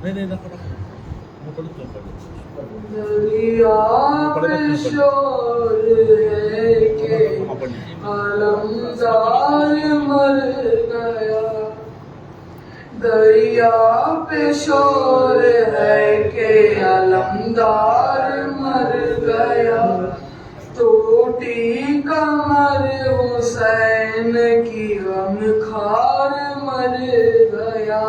نہیں دریا پہ شور ہے کہ علمدار مر گیا، دریا پہ شور ہے کہ علمدار مر گیا، ٹوٹی کمر حسین کی غم خار مر گیا،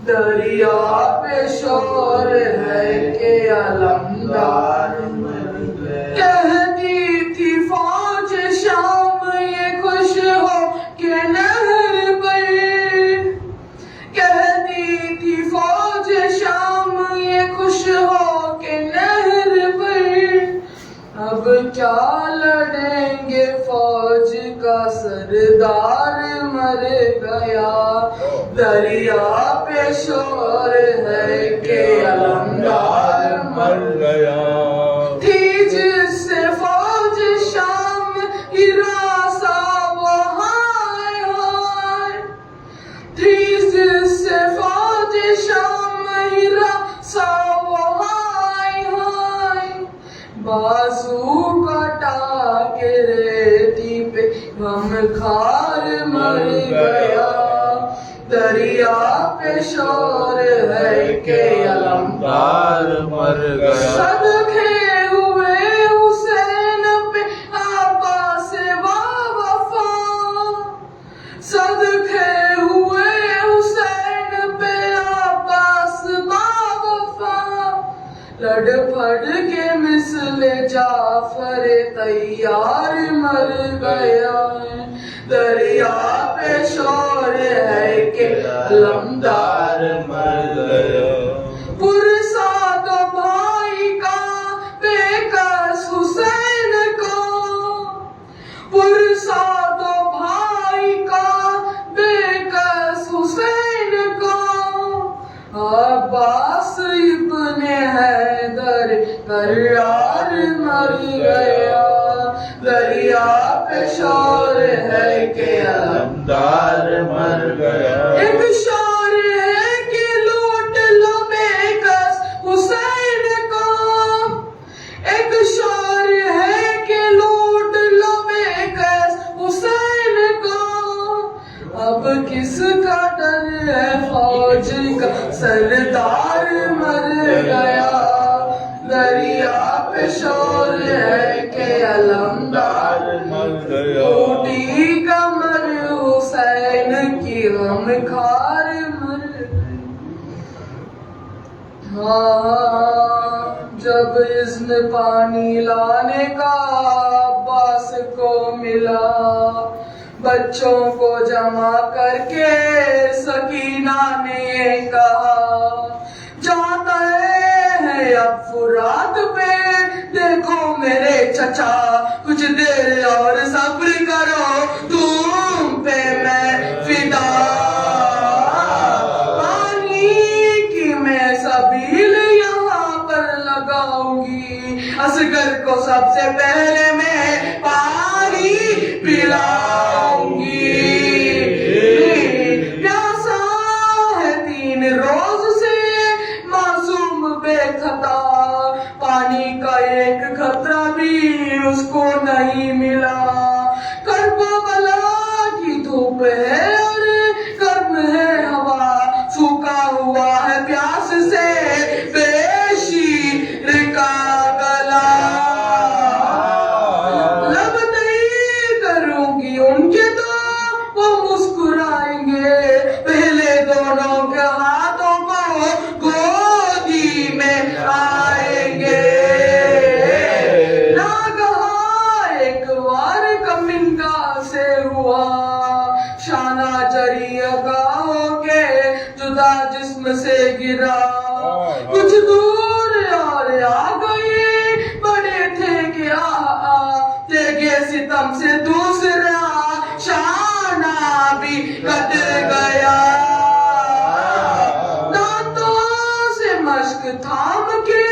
دریا پہ شور ہے کہ علمدار مر گیا، کہتی تھی فوج شام یہ خوش ہو کہ نہر پر، کہتی تھی فوج شام یہ خوش ہو کہ نہر پر، اب کیا لڑیں گے فوج کا سردار مر گیا، دریا پہ شور ہے کہ علمدار مر گیا، تھی جس سے فوج شام ہراساں وہ ہائے ہائے، تھی جس سے فوج شام ہراساں وہ ہائے ہائے، بازو کٹا کے ریتی پہ غم خار مر گیا، دریا پہ شور ہے کہ علمدار مر گیا، صدقے ہوئے حسین پہ عباس باوفا، صدقے ہوئے حسین پہ عباس باوفا، لڑ پھڑ کے مثل جعفر تیار مر گیا، دریا پہ شور ہے کہ علمدار مر گیا، پرساد بھائی کا بے کس حسین کو، پرساد بھائی کا بے کس حسین کو، عباس ابن حیدر کرار مر گیا، دریا پہ شور ہے کہ علمدار مر گیا، ایک شور ہے کہ لوٹ لو بے کس حسین کو، ایک شور ہے کہ لوٹ لو بے کس حسین کو، اب کس کا ڈر ہے فوج کا سردار مر گیا، دریا پہ شور ہے کہ علمدار مر گیا، ٹوٹی کمر حسین کی غم خار مر گیا، ہاں جب اذن پانی لانے کا عباس کو ملا، بچوں کو جمع کر کے سکینہ نے کہا، جاتا ہے اب فرات پہ دیکھو میرے چچا، کچھ دیر اور صبر کرو تم پہ میں فدا، پانی کی میں سبیل یہاں پر لگاؤں گی، اصغر کو سب سے پہلے میں پانی پلاؤں گی، پیاسا ہے 3 روز سے معصوم بے خطا، پانی کا ایک قطرہ بھی اس کو نہیں ملا، کربلا کی دھوپ ہے اور گرم ہے ہوا، سوکھا ہوا ہے پیاس سے بے شیر کا گلا، لب نہیں کروں گی ان کے تو وہ مسکرائیں گے، پہلے دونوں کے ہاتھوں کو گودی میں آئیں گے، ناگہاں ایک وار کمنگا سے ہوا، شانہ جری اگا ہو کے جدا جسم سے گرا، کچھ دور اور آ گئے، بڑے تھے کہ تیگے ستم سے دوسرا شانہ بھی کٹ گیا، دانتوں سے مشک تھام کے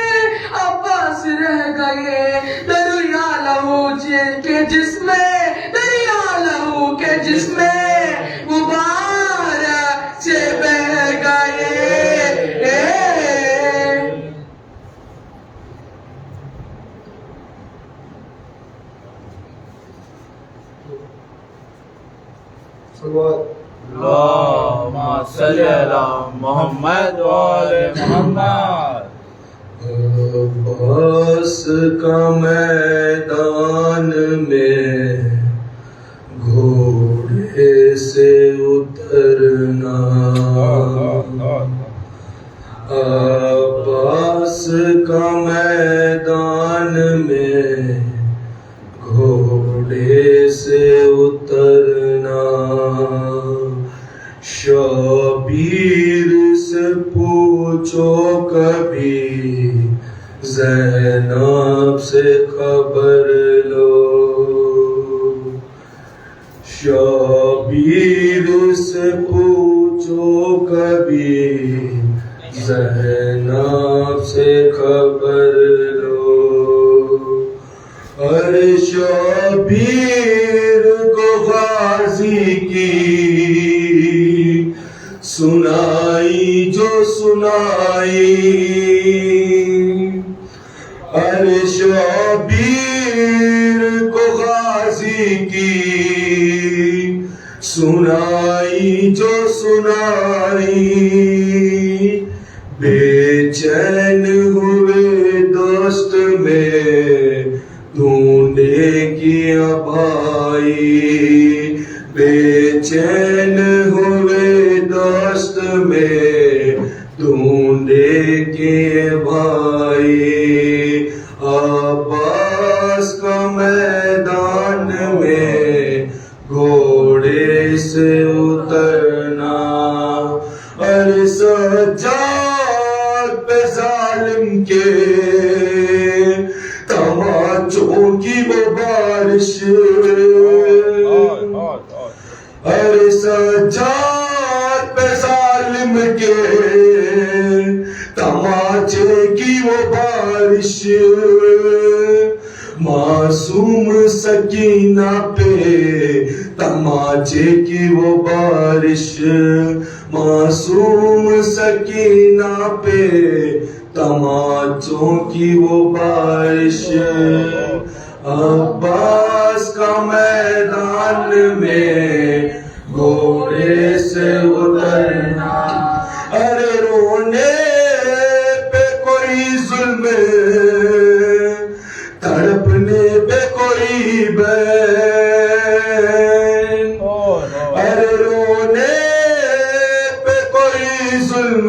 عباس رہ گئے، دریا لہو کے جس میں دریا لہو کے جس میں مبارک سے بہ گئے. اللہم صلی علی محمد و آل محمد. عباس کا میدان میں گھوڑے سے اترنا، عباس کا میدان میں گھوڑے سے اترنا، شبیر سے پوچھو کبھی، زینب سے خبر لو. شبیر سے پوچھو کبھی، زینب سے خبر لو. ارے شبیر کو غازی کی سنائی جو سنائی، ارے شبیر کو غازی کی سنائی جو سنائی. بے چین ہوئے دوست میں ڈھونڈے کی ابائی، بے چین ہوئے دوست میں ڈھونڈے کے بھائی. عباس کا میدان میں گھوڑے سے اترنا، اور سجاد پہ ظالم کے تماچوں کی وہ بارش، ارے سجاد پہ ظالم کے تماچے کی وہ بارش، معصوم سکینہ پہ تماچے کی وہ بارش، معصوم سکینہ پہ تماچوں کی وہ بارش. عباس کا میدان میں گھوڑے سے اترنا، ارے رونے پہ کوئی ظلم، تڑپنے پہ کوئی بین، ارے رونے پہ کوئی ظلم،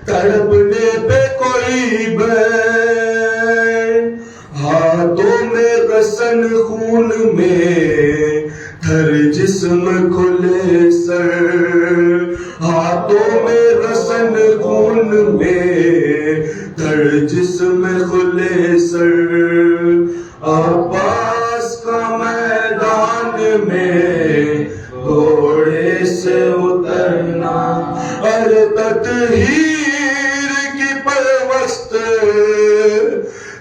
تڑپنے پہ کوئی بین. ہاتھوں میں رسن خون میں تھر جسم کھلے سر، ہاتھوں میں رسن خون میں تھر جسم کھلے سر. عباس کا میدان میں گھوڑے سے اترنا، ارے تطہیر کی پرست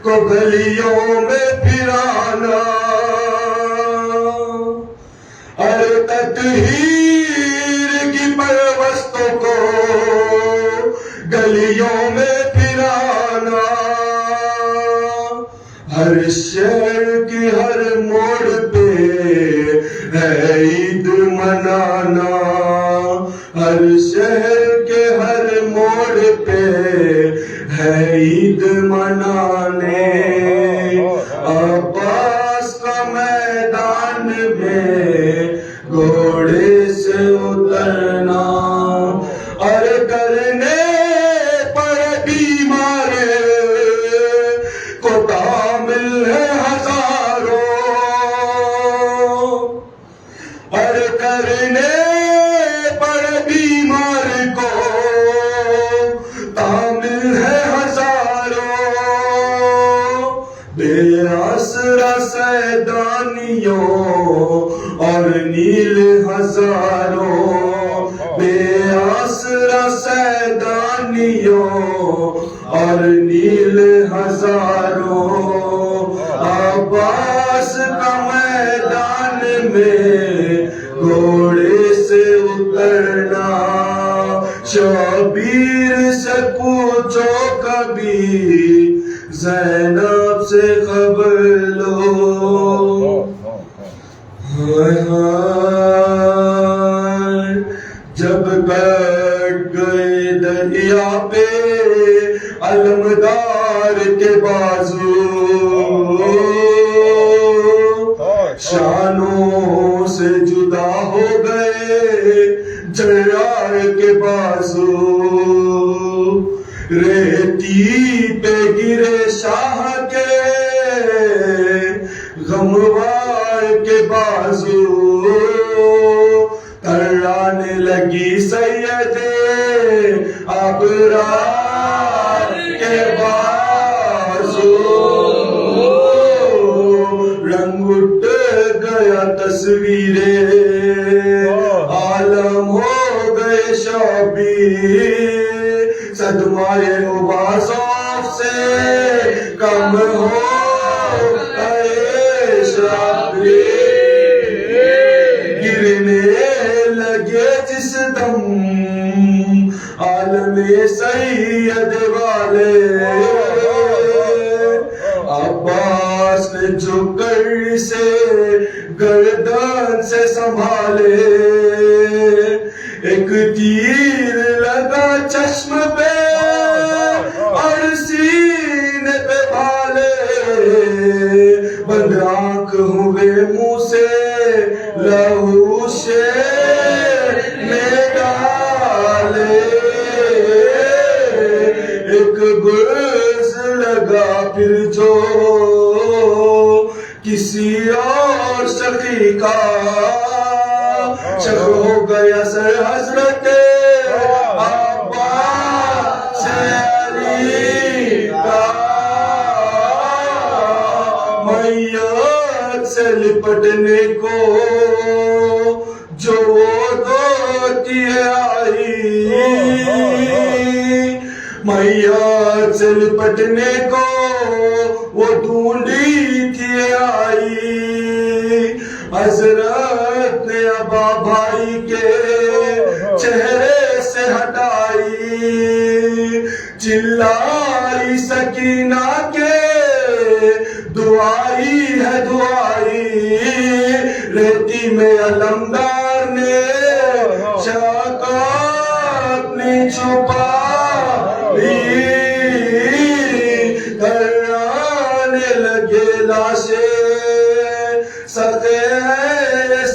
کو گلیوں میں پھرانا، ارے تطہیر کی پرستوں کو گلیوں میں پھرانا. ہر شہر کی ہر موڑ پہ ہے عید منانا، ہر شہر کے ہر موڑ پہ ہے عید منانے. عباس کا میدان میں گھوڑے سے اترنا، اور کرنے پر بیمار کو تعامل ہے ہزاروں، اور کرنے پر بیمار کو تعامل ہے ہزاروں. بے آسرا سیدانیوں اور نیل ہزاروں، بے آسرا سیدانیوں اور نیل ہزاروں. عباس زینب سے خبر لو ہائے ہائے جب کٹ گئے دریا پہ علمدار کے بازو شانوں سے جدا ہو گئے جرار کے بازو ریتی پہ گرے شاہ کے غموار کے بازو ترانے لگی سید ابرار کے بازو رنگ اٹھ گیا تصویریں عالم ہو گئے شبیر صدمائے عباسوف سے کم ہو گئے شبیر گرنے لگے جس دم عالم سید والے عباس نے جو کر سے گردن سے سنبھالے ایک تیر لگا چشم پہ اور سینے پہ بھالے بند آنکھ ہوئے منہ سے لہو شیر میں ڈالے ایک گرز لگا پھر جو کسی اور سخی کا شک ہو گیا سر حضرت عباس علی کا میت سے لپٹنے کو جو وہ دوتی آئی میت سے لپٹنے کو وہ ڈھونڈی تھی آئی حضرت نے ابا بھائی کے چہرے سے ہٹائی چلائی سکینہ کے دعائی ہے دعائی ریتی میں علمدار نے شکا اپنی چھپا کرانے لگے لاشیں سقے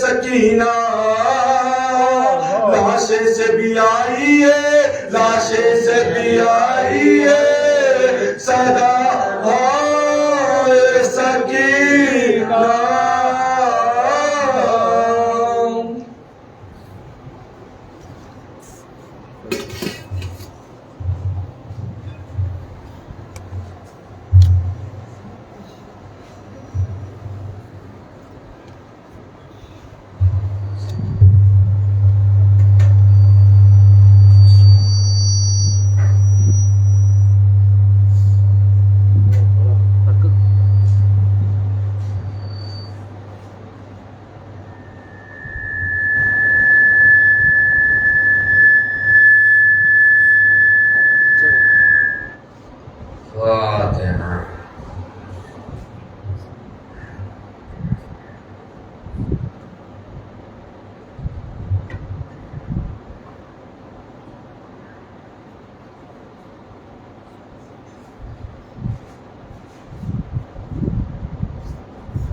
سکینہ لاشیں سے بھی آئی ہے لاشیں سے بھی آئی ہے صدا ہائے سکینہ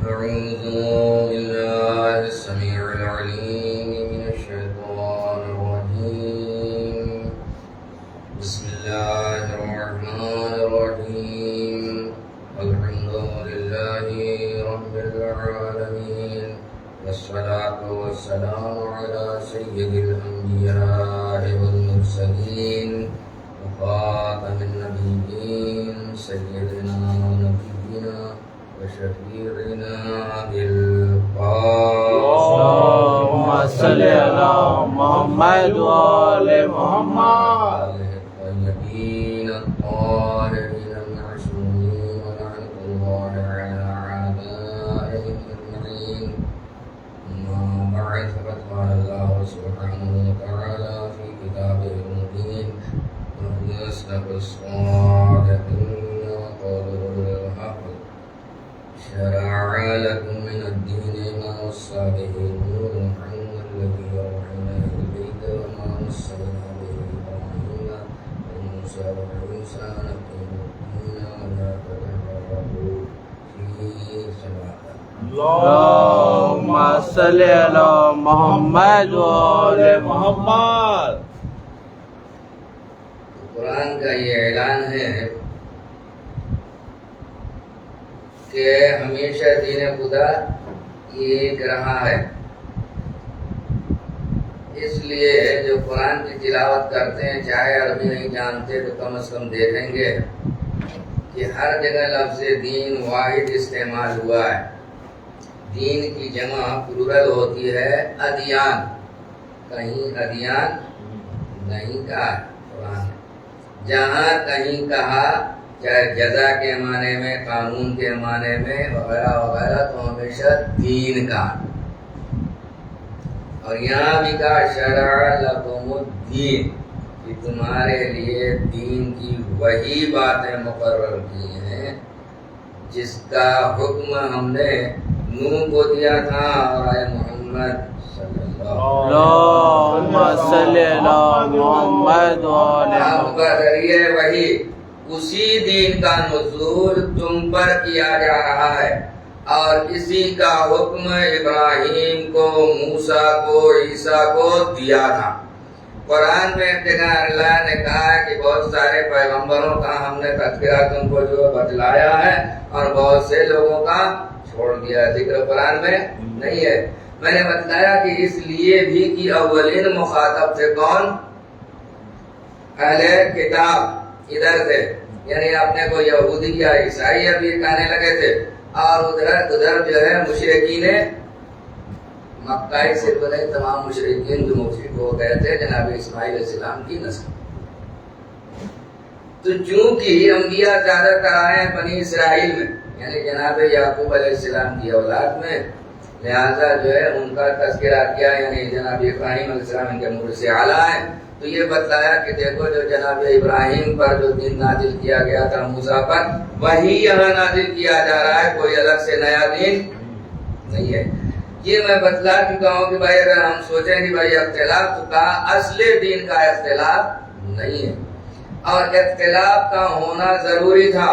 أعوذ بالله السميع العليم من الشيطان الرجيم بسم الله الرحمن الرحيم الحمد لله رب العالمين والصلاة والسلام على سيد الأنبياء والمرسلين وخاتم النبيين سيدنا ونبينا وشفيعنا اللهم صل على محمد وآل محمد الطيبين الطاهرين المعصومين ولعنة الله على أعدائهم أجمعين أما بعد فقد قال الله سبحانه وتعالى في كتابه المبين وهو أصدق الصادقين اللهم صل على محمد وآل محمد. قرآن کا یہ اعلان ہے کہ ہمیشہ دین خدا ایک رہا ہے. اس لیے جو قرآن کی تلاوت کرتے ہیں چاہے عربی نہیں جانتے تو کم از کم دیکھیں گے کہ ہر جگہ لفظ دین واحد استعمال ہوا ہے. دین کی جمع پلورل ہوتی ہے ادیان، کہیں ادیان نہیں کہا قرآن. جہاں کہیں کہا چاہے جزا کے معنی میں، قانون کے معنی میں وغیرہ وغیرہ، تو ہمیشہ دین کا. اور یہاں بھی کہا شرع لکم الدین، کہ تمہارے لیے دین کی وہی باتیں مقرر کی ہیں جس کا حکم ہم نے نوح کو دیا تھا اور اے محمد صلی اللہ اللهم صل على محمد وآل آپ کا ذریعے وہی اسی دین کا نزول تم پر کیا جا رہا ہے، اور اسی کا حکم ابراہیم کو، موسیٰ کو، عیسیٰ کو دیا تھا. قرآن میں اللہ نے کہا ہے کہ بہت سارے پیغمبروں کا ہم نے تذکرہ تم کو جو بتلایا ہے اور بہت سے لوگوں کا چھوڑ دیا. ذکر قرآن میں نہیں ہے. میں نے بتلایا کہ اس لیے بھی کہ اولین مخاطب تھے کون؟ اہل کتاب ادھر تھے، یعنی اپنے کو یہودی یا عیسائی ابھی کہنے لگے تھے، اور ادھر جو ہے مشرکین مکہ سے بنے تمام مشرکین جو مشرک ہو گئے تھے جناب اسماعیل علیہ السلام کی نسل. تو چونکہ انبیاء زیادہ تر آئے ہیں بنی اسرائیل میں، یعنی جناب یعقوب علیہ السلام کی اولاد میں، لہذا جو ہے ان کا تذکرہ کیا، یعنی جناب ابراہیم علیہ السلام ان کے ملک سے اعلیٰ ہیں. تو یہ بتلایا کہ دیکھو جو جناب ابراہیم پر جو دین نازل کیا گیا تھا موسیٰ پر، وہی یہاں نازل کیا جا رہا ہے، کوئی الگ سے نیا دین نہیں ہے. یہ میں بتلا چکا ہوں کہ بھائی اگر ہم سوچیں کہ بھائی اختلاف تو کہا، اصل دین کا اختلاف نہیں ہے، اور اختلاف کا ہونا ضروری تھا.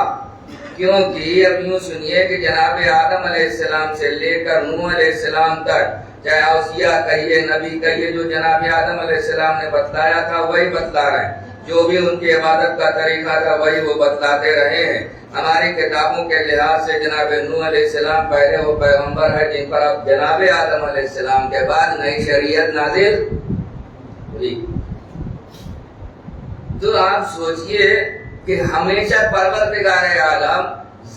کیونکہ اب یوں سنیے کہ جناب آدم علیہ السلام سے لے کر نوح علیہ السلام تک، چاہے اوصیاء کہیے، نبی کہیے، جو جناب آدم علیہ السلام نے بتلایا تھا وہی بتلا رہے ہیں. جو بھی ان کی عبادت کا طریقہ تھا وہی وہ بتلاتے رہے ہیں. ہماری کتابوں کے لحاظ سے جناب نوح علیہ السلام پہلے وہ پیغمبر ہے جن پر اب جناب آدم علیہ السلام کے بعد نئی شریعت نازل ہوئی. تو آپ سوچئے کہ ہمیشہ پروردگار عالم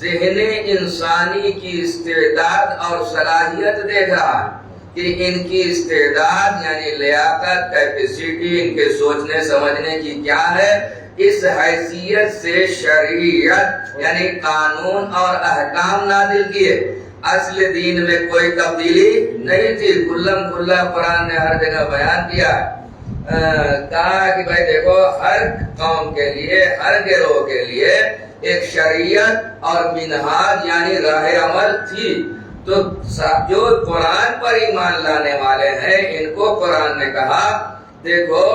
ذہن انسانی کی استعداد اور صلاحیت دیکھ رہا ہے کہ ان کی استعداد یعنی لیاقت، کیپیسٹی، ان کے سوچنے سمجھنے کی کیا ہے. اس حیثیت سے شریعت یعنی قانون اور احکام نازل کیے. اصل دین میں کوئی تبدیلی نہیں تھی، کلم کھلا قرآن نے ہر جگہ بیان کیا. کہا کہ بھائی دیکھو ہر قوم کے لیے، ہر گروہ کے لیے ایک شریعت اور منہاج یعنی راہ عمل تھی. تو جو قرآن پر ایمان لانے والے ہیں ان کو قرآن نے کہا دیکھو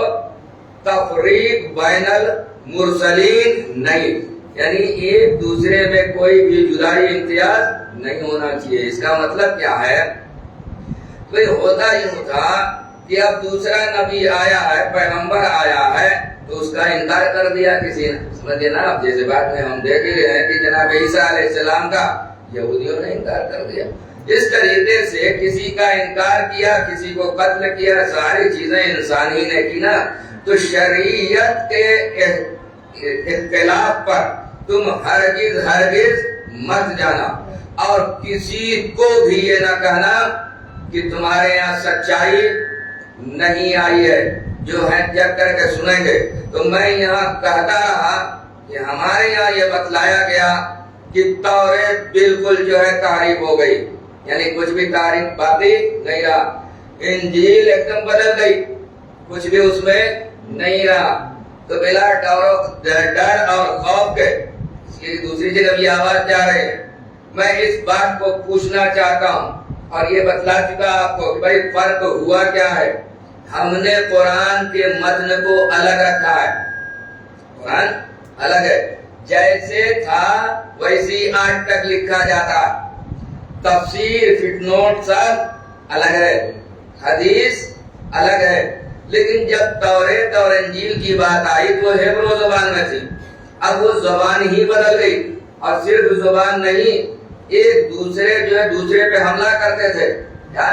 تفریق بین المرسلین نہیں، یعنی ایک دوسرے میں کوئی بھی جدائی امتیاز نہیں ہونا چاہیے. اس کا مطلب کیا ہے؟ کوئی ہوتا یوں تھا کہ اب دوسرا نبی آیا ہے، پیغمبر آیا ہے، تو اس کا انکار کر دیا کسی نے. سمجھے نا؟ اب جیسے بات میں ہم دیکھ رہے ہیں کہ جناب عیسیٰ علیہ السلام کا یہودیوں نے انکار کر دیا. اس طریقے سے کسی کا انکار کیا، کسی کو قتل کیا، ساری چیزیں انسانی نے کی نا. تو شریعت کے اختلاف پر تم ہرگز مت جانا، اور کسی کو بھی یہ نہ کہنا کہ تمہارے یہاں سچائی نہیں آئی ہے، جو ہے چیک کر کے سنیں گے. تو میں یہاں کہتا رہا کہ ہمارے یہاں یہ بتلایا گیا کہ توریت بالکل جو ہے تحریف ہو گئی، یعنی کچھ بھی تاریخ باقی نہیں رہا. انجیل ایک دم بدل گئی، کچھ بھی اس میں نہیں رہا. تو بلا ڈر اور خوف کے دوسری جگہ بھی آواز جا رہے ہیں. میں اس بات کو پوچھنا چاہتا ہوں اور یہ بتلا چکا آپ کو کہ بھائی فرق ہوا کیا ہے. ہم نے قرآن کے متن کو الگ رکھا ہے، قرآن الگ ہے، جیسے تھا ویسی آج تک لکھا جاتا. تفسیر فٹ نوٹ سب الگ ہے، حدیث الگ ہے. لیکن جب توریت اور انجیل کی بات آئی تو ہیبرو زبان میں تھی. اب وہ زبان ہی بدل گئی، اور صرف زبان نہیں، ایک دوسرے جو ہے دوسرے پہ حملہ کرتے تھے. کیا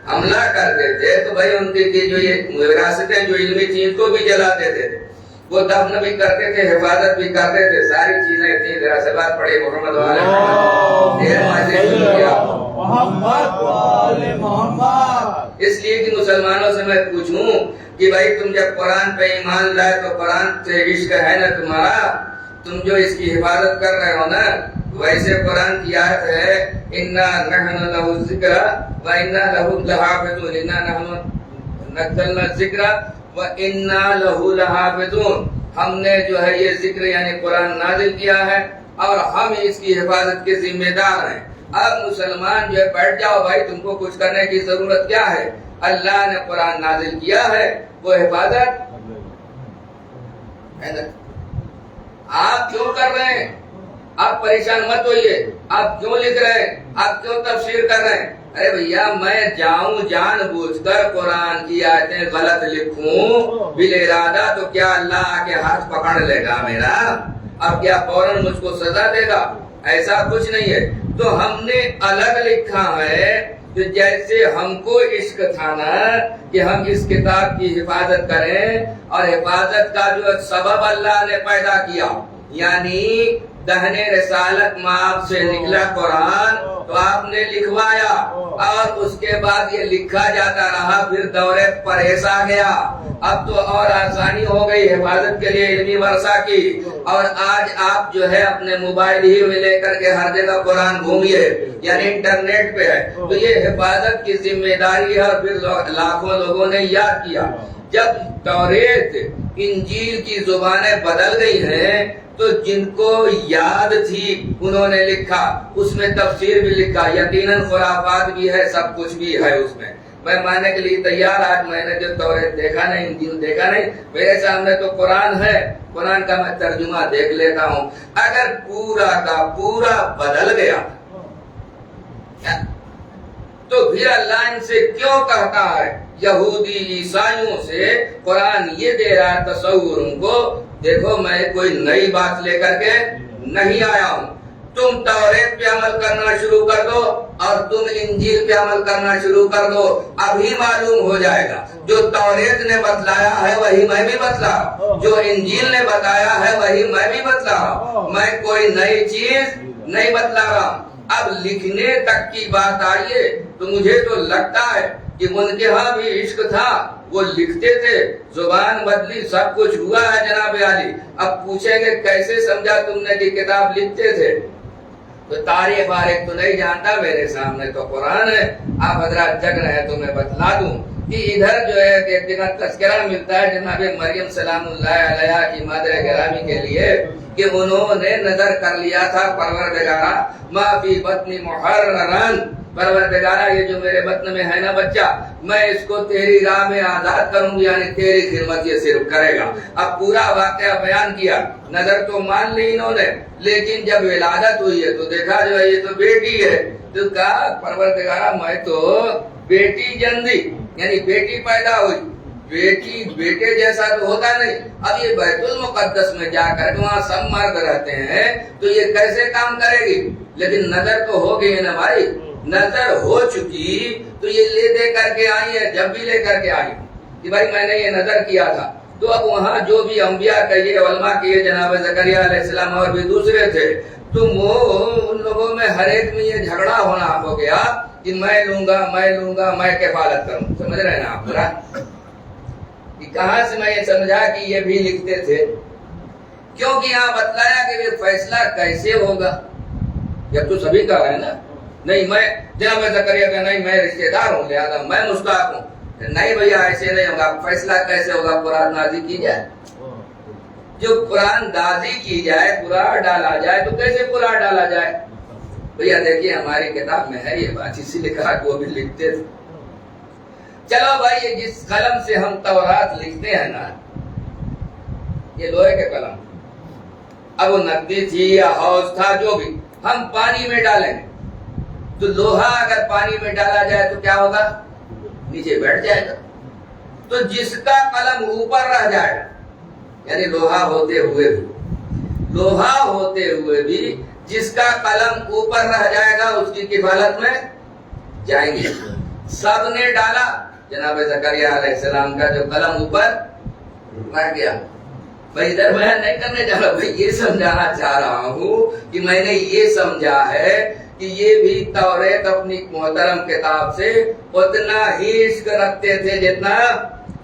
حملہ کرتے تھے؟ تو بھائی ان کی جو یہ وراثتیں جو علمی تھیں ان کو بھی جلا دیتے تھے. وہ دفن بھی کرتے تھے، حفاظت بھی کرتے تھے، ساری چیزیں تھیں. ذرا سے بات پڑے محمد والے محمد. اس لیے کہ مسلمانوں سے میں پوچھوں کہ بھائی تم جب قرآن پہ ایمان لائے تو قرآن سے عشق ہے نا تمہارا، تم جو اس کی حفاظت کر رہے ہو نا، ویسے قرآن کی آیت ہے اِنَّا نَحْنُ لَهُ الذِّكْرَ وَإِنَّا لَهُ لَحَافِظُونَ. اِنَّا نَحْنُ نَزَّلْنَا الذِّكْرَ وَإِنَّا لَهُ لَحَافِظُونَ. ہم نے جو ہے یہ ذکر یعنی قرآن نازل کیا ہے اور ہم اس کی حفاظت کے ذمہ دار ہیں. اب مسلمان جو ہے بیٹھ جاؤ بھائی، تم کو کچھ کرنے کی ضرورت کیا ہے؟ اللہ نے قرآن نازل کیا ہے، وہ حفاظت ہے نا. آپ کیوں کر رہے ہیں؟ آپ پریشان مت ہوئیے. آپ کیوں لکھ رہے ہیں؟ آپ کیوں تفسیر کر رہے ہیں؟ ارے بھیا میں جاؤں جان بوجھ کر قرآن کی آیتیں غلط لکھوں بالارادہ تو کیا اللہ آ کے ہاتھ پکڑ لے گا میرا؟ اب کیا فوراً مجھ کو سزا دے گا؟ ایسا کچھ نہیں ہے. تو ہم نے الگ لکھا ہے کہ جیسے ہم کو عشق تھا نا کہ ہم اس کتاب کی حفاظت کریں، اور حفاظت کا جو سبب اللہ نے پیدا کیا، یعنی دہنے رسالت مآب سے نکلا قرآن تو آپ نے لکھوایا، اور اس کے بعد یہ لکھا جاتا رہا. پھر دورے پریس آ گیا، اب تو اور آسانی ہو گئی حفاظت کے لیے علمی ورثہ کی. اور آج آپ جو ہے اپنے موبائل ہی میں لے کر کے ہر جگہ قرآن گھومیے، یعنی انٹرنیٹ پہ ہے. تو یہ حفاظت کی ذمہ داری ہے. اور پھر لاکھوں لوگوں نے یاد کیا. جب توریت انجیل کی زبانیں بدل گئی ہیں تو جن کو یاد تھی انہوں نے لکھا، اس میں تفسیر بھی لکھا، یقیناً خرافات بھی ہے، سب کچھ بھی ہے اس میں. میں ماننے کے لیے تیار. آج میں نے جو توریت دیکھا نہیں، انجیل دیکھا نہیں، میرے سامنے تو قرآن ہے، قرآن کا میں ترجمہ دیکھ لیتا ہوں. اگر پورا کا پورا بدل گیا تو پھر اللہ ان سے کیوں کہتا ہے؟ یہودی عیسائیوں سے قرآن یہ دے رہا ہے تصور ان کو، دیکھو میں کوئی نئی بات لے کر کے نہیں آیا ہوں. تم توریت پہ عمل کرنا شروع کر دو اور تم انجیل پہ عمل کرنا شروع کر دو. ابھی معلوم ہو جائے گا جو توریت نے بتلایا ہے وہی میں بھی بتلا، جو انجیل نے بتایا ہے وہی میں بھی بتلا. میں کوئی نئی چیز نہیں بتلا رہا. اب لکھنے تک کی بات آئیے تو مجھے تو لگتا ہے کہ ان کے ہاں بھی عشق تھا، وہ لکھتے تھے، زبان بدلی، سب کچھ ہوا ہے جناب عالی. اب پوچھیں گے کیسے سمجھا تم نے کہ کتاب لکھتے تھے؟ تو تاریخ وارخ تو نہیں جانتا، میرے سامنے تو قرآن ہے. آپ حضرات جگ رہے تو میں بتلا دوں کہ ادھر جو ہے ایک جگہ تذکرہ ملتا ہے جناب مریم سلام اللہ علیہا کی مادر گرامی کے لیے کہ انہوں نے نظر کر لیا تھا پروردگارا ما فی بطنی محررن، پروردگارا یہ جو میرے بطن میں ہے نا بچہ، میں اس کو تیری راہ میں آزاد کروں گی، یعنی تیری خدمت یہ صرف کرے گا. اب پورا واقعہ بیان کیا. نظر تو مان لی انہوں نے، لیکن جب ولادت ہوئی ہے تو دیکھا جو ہے یہ تو بیٹی ہے. تو کہا پروردگارا میں تو بیٹی جن دی، یعنی بیٹی پیدا ہوئی. بیٹی بیٹے جیسا تو ہوتا نہیں. اب یہ بیت المقدس میں جا کر وہاں سب مرد رہتے ہیں تو یہ کیسے کام کرے گی؟ لیکن نظر تو ہو گئی ہے نا بھائی. نظر ہو چکی تو یہ لے دے کر کے آئی ہے. جب بھی لے کر کے آئی کہ بھائی میں نے یہ نظر کیا تھا، تو اب وہاں جو بھی انبیاء کہیے، علماء کہیے، جناب زکریا علیہ السلام اور بھی دوسرے تھے، تو وہ ان لوگوں میں ہر ایک میں یہ جھگڑا ہونا ہو گیا کہ میں لوں گا، میں کفالت کروں. سمجھ رہے ہیں نا آپ پورا؟ کہاں سے میں یہ سمجھا کہ یہ بھی لکھتے تھے؟ کیونکہ یہاں بتلایا کہ یہ فیصلہ کیسے ہوگا. جب تو سبھی کا ہے نا، نہیں میں جناب زکریا کا نہیں میں رشتے دار ہوں لہذا میں مستحق ہوں. نہیں بھیا ایسے نہیں ہوگا. فیصلہ کیسے ہوگا؟ قرآن نازل کی جائے. جو قرآن نازل کی جائے، قرآن ڈالا جائے، تو کیسے قرآن ڈالا جائے؟ بھیا دیکھیے ہماری کتاب میں ہے یہ بات، اسی لیے کہا کہ وہ بھی لکھتے تھے. چلو بھائی یہ جس قلم سے ہم تورات لکھتے ہیں نا، یہ لوہے کے قلم، اب وہ نقدی تھی یا حوض تھا جو بھی، ہم پانی میں ڈالیں تو لوہا اگر پانی میں ڈالا جائے تو کیا ہوگا؟ نیچے بیٹھ جائے گا. تو جس کا قلم اوپر رہ جائے گا، یعنی لوہا ہوتے ہوئے بھی جس کا قلم اوپر رہ جائے گا اس کی کفالت میں جائیں گے. سب نے ڈالا، جناب زکریا علیہ السلام کا جو قلم اوپر رہ گیا. بھائی ادھر بیان نہیں کرنے جا رہا، بھائی یہ سمجھانا چاہ رہا ہوں کہ میں نے یہ سمجھا ہے کہ یہ بھی توریت اپنی محترم کتاب سے اتنا ہی عشق رکھتے تھے جتنا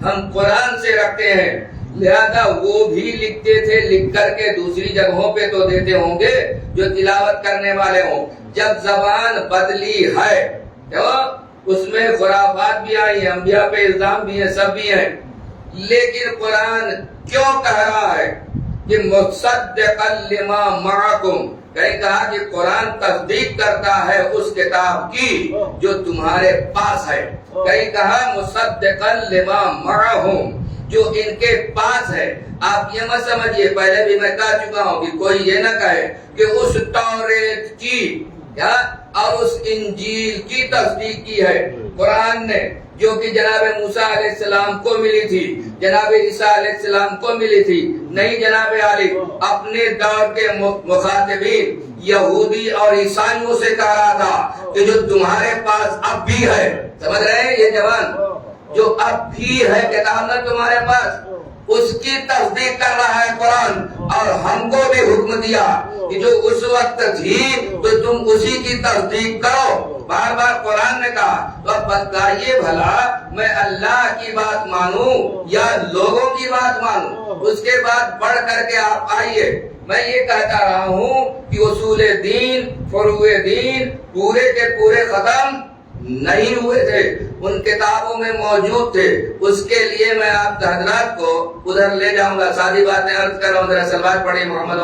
ہم قرآن سے رکھتے ہیں. لہذا وہ بھی لکھتے تھے، لکھ کر کے دوسری جگہوں پہ تو دیتے ہوں گے جو تلاوت کرنے والے ہوں. جب زبان بدلی ہے اس میں خرافات بھی آئی ہیں، انبیاء پہ الزام بھی ہیں، سب بھی ہیں. لیکن قرآن کیوں کہہ رہا ہے کہ مصدقا لما معکم؟ کہیں کہا کہ قرآن تصدیق کرتا ہے اس کتاب کی جو تمہارے پاس ہے. کہیں کہا مصدقا لما معہم، جو ان کے پاس ہے. آپ یہ مت سمجھیے، پہلے بھی میں کہہ چکا ہوں کہ کوئی یہ نہ کہے کہ اس توریت کی اور اس انجیل کی تصدیق کی ہے قرآن نے، جو کہ جناب موسیٰ علیہ السلام کو ملی تھی، جناب عیسیٰ علیہ السلام کو ملی تھی. نہیں جناب علی، اپنے دور کے مخاطبین یہودی اور عیسائیوں سے کہہ رہا تھا کہ جو تمہارے پاس اب بھی ہے، سمجھ رہے ہیں یہ جوان، جو اب بھی ہے کتاب نہ تمہارے پاس، اس کی تصدیق کر رہا ہے قرآن. اور ہم کو بھی حکم دیا کہ جو اس وقت تھی تو تم اسی کی تصدیق کرو. بار بار قرآن نے کہا. تو اب بتائیے بھلا میں اللہ کی بات مانوں یا لوگوں کی بات مانوں؟ اس کے بعد پڑھ کر کے آپ آئیے. میں یہ کہتا رہا ہوں کہ اصول دین، فروع دین پورے کے پورے ختم نہیں ہوئے تھے، ان کتابوں میں موجود تھے. اس کے لیے میں آپ حضرات کو ادھر لے جاؤں گا. ساری باتیں عرض کر رہا ہوں، ذرا سلوات پڑھیں محمد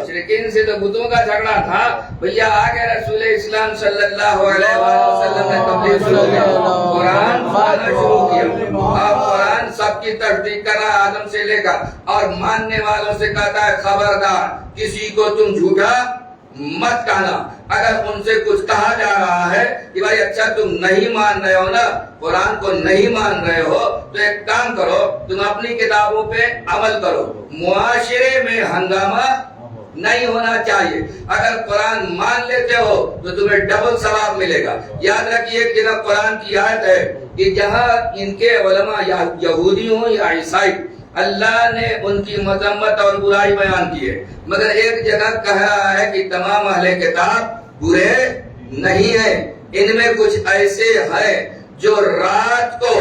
مشرکین سے تو بتوں کا جھگڑا تھا. بھیا آگے رسول اسلام صلی اللہ علیہ وسلم نے تبلیغ شروع کیا، قرآن پڑھنا شروع کیا. اب قرآن سب کی تصدیق کر رہا آدم سے لے کر، اور ماننے والوں سے کہتا ہے خبردار کسی کو تم جھوٹا مت کہنا. اگر ان سے کچھ کہا جا رہا ہے کہ بھائی اچھا تم نہیں مان رہے ہو نا، قرآن کو نہیں مان رہے ہو، تو ایک کام کرو، تم اپنی کتابوں پہ عمل کرو. معاشرے میں ہنگامہ نہیں ہونا چاہیے. اگر قرآن مان لیتے ہو تو تمہیں ڈبل ثواب ملے گا. یاد رکھیے ایک جگہ قرآن کی آیت ہے کہ جہاں ان کے علماء یا یہودی ہوں یا عیسائی، اللہ نے ان کی مذمت اور برائی بیان کی ہے، مگر ایک جگہ کہہ رہا ہے کہ تمام اہل کتاب برے نہیں ہیں. ان میں کچھ ایسے ہیں جو رات کو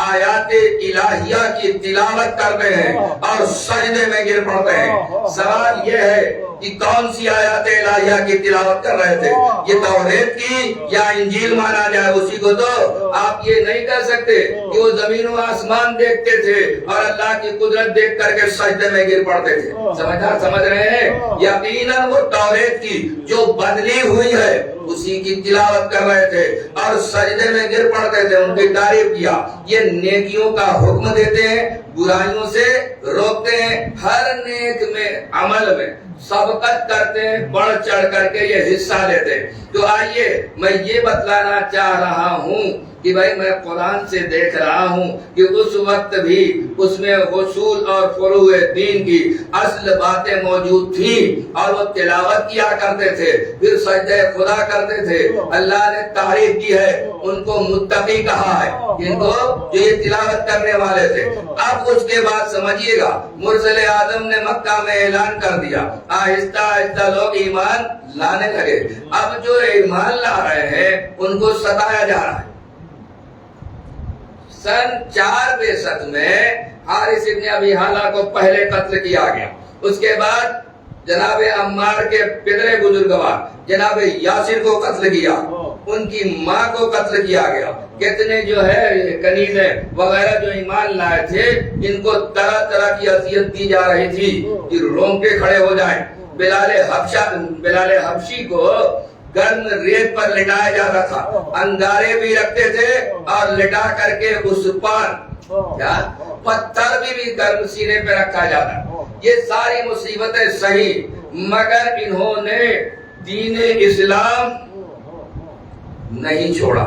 آیات الہیہ کی تلاوت کرتے ہیں اور سجدے میں گر پڑتے ہیں. سوال یہ ہے کہ کون سی آیات الہیہ کی تلاوت کر رہے تھے؟ یہ توریت کی یا انجیل مانا جائے اسی کو؟ تو آپ یہ نہیں کر سکتے کہ وہ زمین و آسمان دیکھتے تھے اور اللہ کی قدرت دیکھ کر کے سجدے میں گر پڑتے تھے. سمجھ رہے ہیں؟ یقیناً وہ توریت کی جو بدلی ہوئی ہے اسی کی تلاوت کر رہے تھے اور سجدے میں گر پڑتے تھے، ان کی تعریف کیا. یہ نیکیوں کا حکم دیتے ہیں، برائیوں سے روکتے ہیں، ہر نیک میں عمل میں سبقت کرتے ہیں، بڑھ چڑھ کر کے یہ حصہ لیتے ہیں. تو آئیے میں یہ بتلانا چاہ رہا ہوں کہ بھائی میں قرآن سے دیکھ رہا ہوں کہ اس وقت بھی اس میں اصول اور فروع دین کی اصل باتیں موجود تھیں اور وہ تلاوت کیا کرتے تھے، پھر سجدہ خدا کرتے تھے. اللہ نے تعریف کی ہے، ان کو متقی کہا ہے، ان کو جو یہ تلاوت کرنے والے تھے. اب اس کے بعد سمجھیے گا مرسل اعظم نے مکہ میں اعلان کر دیا، آہستہ آہستہ لوگ ایمان لانے لگے. اب جو ایمان لا رہے ہیں ان کو ستایا جا رہا ہے. سن 462 میں حارث ابن ابی حالہ کو پہلے قتل کیا گیا. اس کے بعد جناب عمار کے پدرے بزرگوار جناب یاسر کو قتل کیا، ان کی ماں کو قتل کیا گیا. کتنے جو ہے کنیزیں وغیرہ جو ایمان لائے تھے ان کو طرح طرح کی اذیت دی جا رہی تھی کہ رونگٹے کھڑے ہو جائیں. بلال حبشی کو گرم ریت پر لٹایا جاتا تھا، انگارے بھی رکھتے تھے اور لٹا کر کے اس پر پتھر بھی گرم سینے پہ رکھا جاتا. یہ ساری مصیبتیں سہی، مگر انہوں نے دین اسلام نہیں چھوڑا۔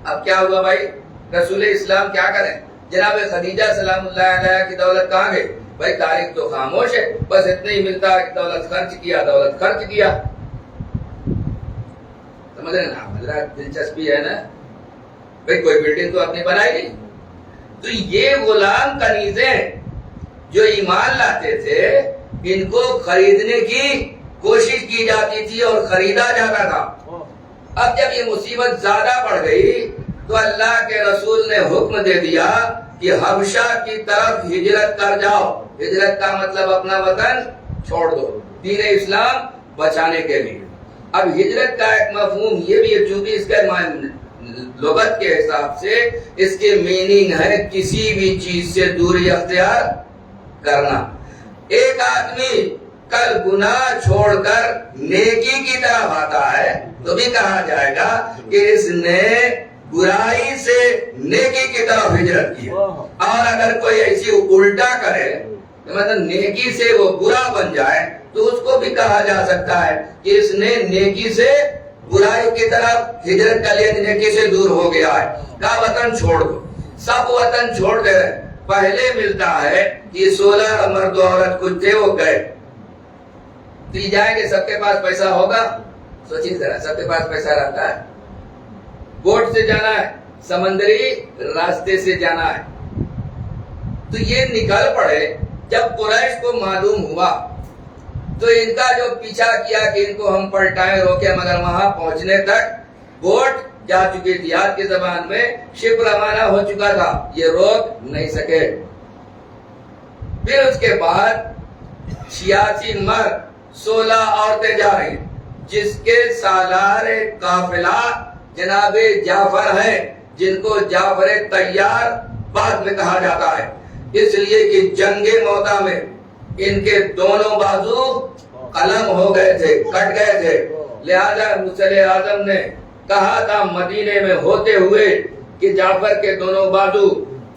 اب کیا ہوا بھائی؟ رسول اسلام کیا کریں؟ جناب خدیجہ سلام اللہ علیہ کی دولت کہاں گئی؟ بھائی تاریخ تو خاموش ہے، بس اتنا ہی ملتا ہے کہ دولت خرچ کیا، دولت خرچ کیا۔ سمجھ رہے نا حضرات؟ دلچسپی ہے نا بھائی، کوئی بلڈنگ تو اپنی بنائی نہیں۔ تو یہ غلام کنیزیں جو ایمان لاتے تھے، ان کو خریدنے کی کوشش کی جاتی تھی اور خریدا جاتا تھا۔ اب جب یہ مصیبت زیادہ بڑھ گئی تو اللہ کے رسول نے حکم دے دیا کہ حبشہ کی طرف ہجرت کر جاؤ۔ ہجرت کا مطلب اپنا وطن چھوڑ دو، دین اسلام بچانے کے لیے۔ اب ہجرت کا ایک مفہوم یہ بھی ہے، چونکہ اس کے لغت کے حساب سے اس کے میننگ ہے کسی بھی چیز سے دوری اختیار کرنا۔ ایک آدمی کل گناہ چھوڑ کر نیکی کی طرف آتا ہے تو بھی کہا جائے گا کہ اس نے برائی سے نیکی کی طرف ہجرت کی۔ اور اگر کوئی ایسی الٹا کرے مطلب نیکی سے وہ برا بن جائے تو اس کو بھی کہا جا سکتا ہے کہ اس نے نیکی سے برائی کی طرف ہجرت کر لیا، نیکی سے دور ہو گیا ہے۔ کہا وطن چھوڑ دو، سب وطن چھوڑ دے رہے۔ پہلے ملتا ہے کہ 16 مرد و عورت کچھ تھے، وہ گئے۔ تو یہ جائیں گے، سب کے پاس پیسہ ہوگا؟ سوچیے ذرا، سب کے پاس پیسہ رہتا ہے؟ بوٹ سے جانا ہے، سمندری راستے سے جانا ہے۔ تو یہ نکل پڑے۔ جب قریش کو معلوم ہوا تو ان کا جو پیچھا کیا کہ ان کو ہم پلٹائیں، روکے، مگر وہاں پہنچنے تک بوٹ جا چکی تھی۔ آج کی زبان میں شپ روانہ ہو چکا تھا، یہ روک نہیں سکے۔ پھر اس کے بعد 86 مرد 16 عورتیں جا رہی، جس کے سالار قافلہ جناب جعفر ہیں، جن کو جعفر طیار بعد میں کہا جاتا ہے، اس لیے کہ جنگ موتا میں ان کے دونوں بازو قلم ہو گئے تھے، کٹ گئے تھے۔ لہذا مصلی اعظم نے کہا تھا مدینے میں ہوتے ہوئے کہ جعفر کے دونوں بازو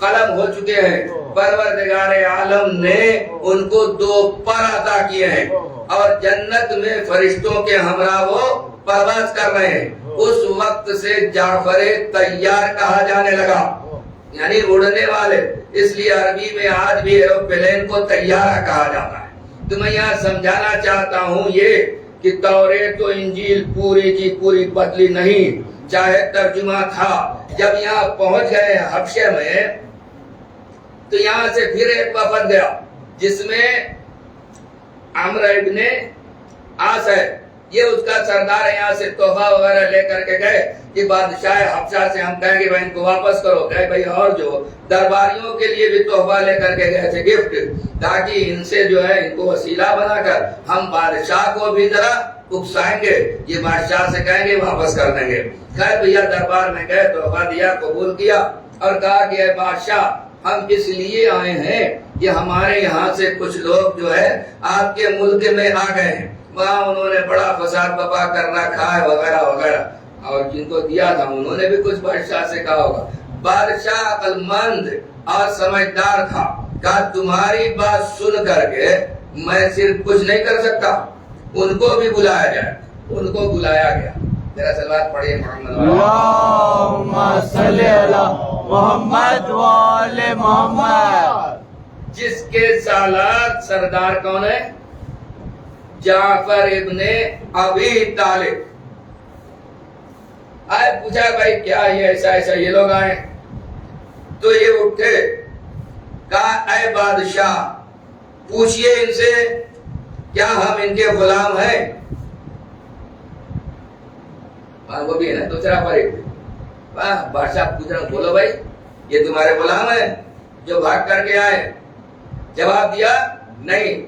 قلم ہو چکے ہیں۔ پروردگار عالم نے ان کو 2 پر عطا کیے ہیں اور جنت میں فرشتوں کے ہمراہ وہ پرواز کر رہے ہیں۔ اس وقت سے جعفر طیار کہا جانے لگا، یعنی اڑنے والے۔ اس لیے عربی میں آج بھی ایروپلین کو طیارہ کہا جاتا ہے۔ تو میں یہاں سمجھانا چاہتا ہوں یہ کہ توریت و انجیل پوری کی پوری بدلی نہیں، چاہے ترجمہ تھا۔ جب یہاں پہنچ گئے حبشے میں تو یہاں سے پھر ایک وفد گیا جس میں عمرو ابن عاص ہے، یہ اس کا سردار ہے۔ یہاں سے تحفہ وغیرہ لے کر کے گئے کہ بادشاہ حبشہ سے ہم کہیں گے بھائی ان کو واپس کرو۔ کہے بھائی اور جو درباریوں کے لیے بھی تحفہ لے کر کے گئے تھے، گفٹ، تاکہ ان سے جو ہے ان کو وسیلہ بنا کر ہم بادشاہ کو بھی ذرا اکسائیں گے، یہ بادشاہ سے کہیں گے واپس کر دیں گے۔ خیر بھیا دربار میں گئے، تحفہ دیا، قبول کیا اور کہا کہ اے بادشاہ ہم اس لیے آئے ہیں کہ ہمارے یہاں سے کچھ لوگ جو ہے آپ کے ملک میں آ گئے ہیں، وہاں انہوں نے بڑا فساد بپا کر رکھا ہے وغیرہ وغیرہ، اور جن کو دیا تھا انہوں نے بھی کچھ بادشاہ سے کہا ہوگا۔ بادشاہ عقل مند اور سمجھدار تھا، کہا تمہاری بات سن کر کے میں صرف کچھ نہیں کر سکتا، ان کو بھی بلایا جائے۔ ان کو بلایا گیا۔ ذرا صلوات پڑھیے محمد اللہم صلی علی محمد و آل محمد۔ جس کے سالار سردار کون ہے؟ جعفر ابن ابی طالب۔ آئے پوچھا بھائی کیا یہ ایسا ایسا یہ لوگ آئے؟ تو یہ اٹھے، کہا اے بادشاہ پوچھئے ان سے کیا ہم ان کے غلام ہیں؟ وہ بھی ہے نا دوسرا فریق۔ بادشاہ پوچھ رہا بولو بھائی یہ تمہارے غلام ہیں جو بھاگ کر کے آئے؟ جواب دیا نہیں۔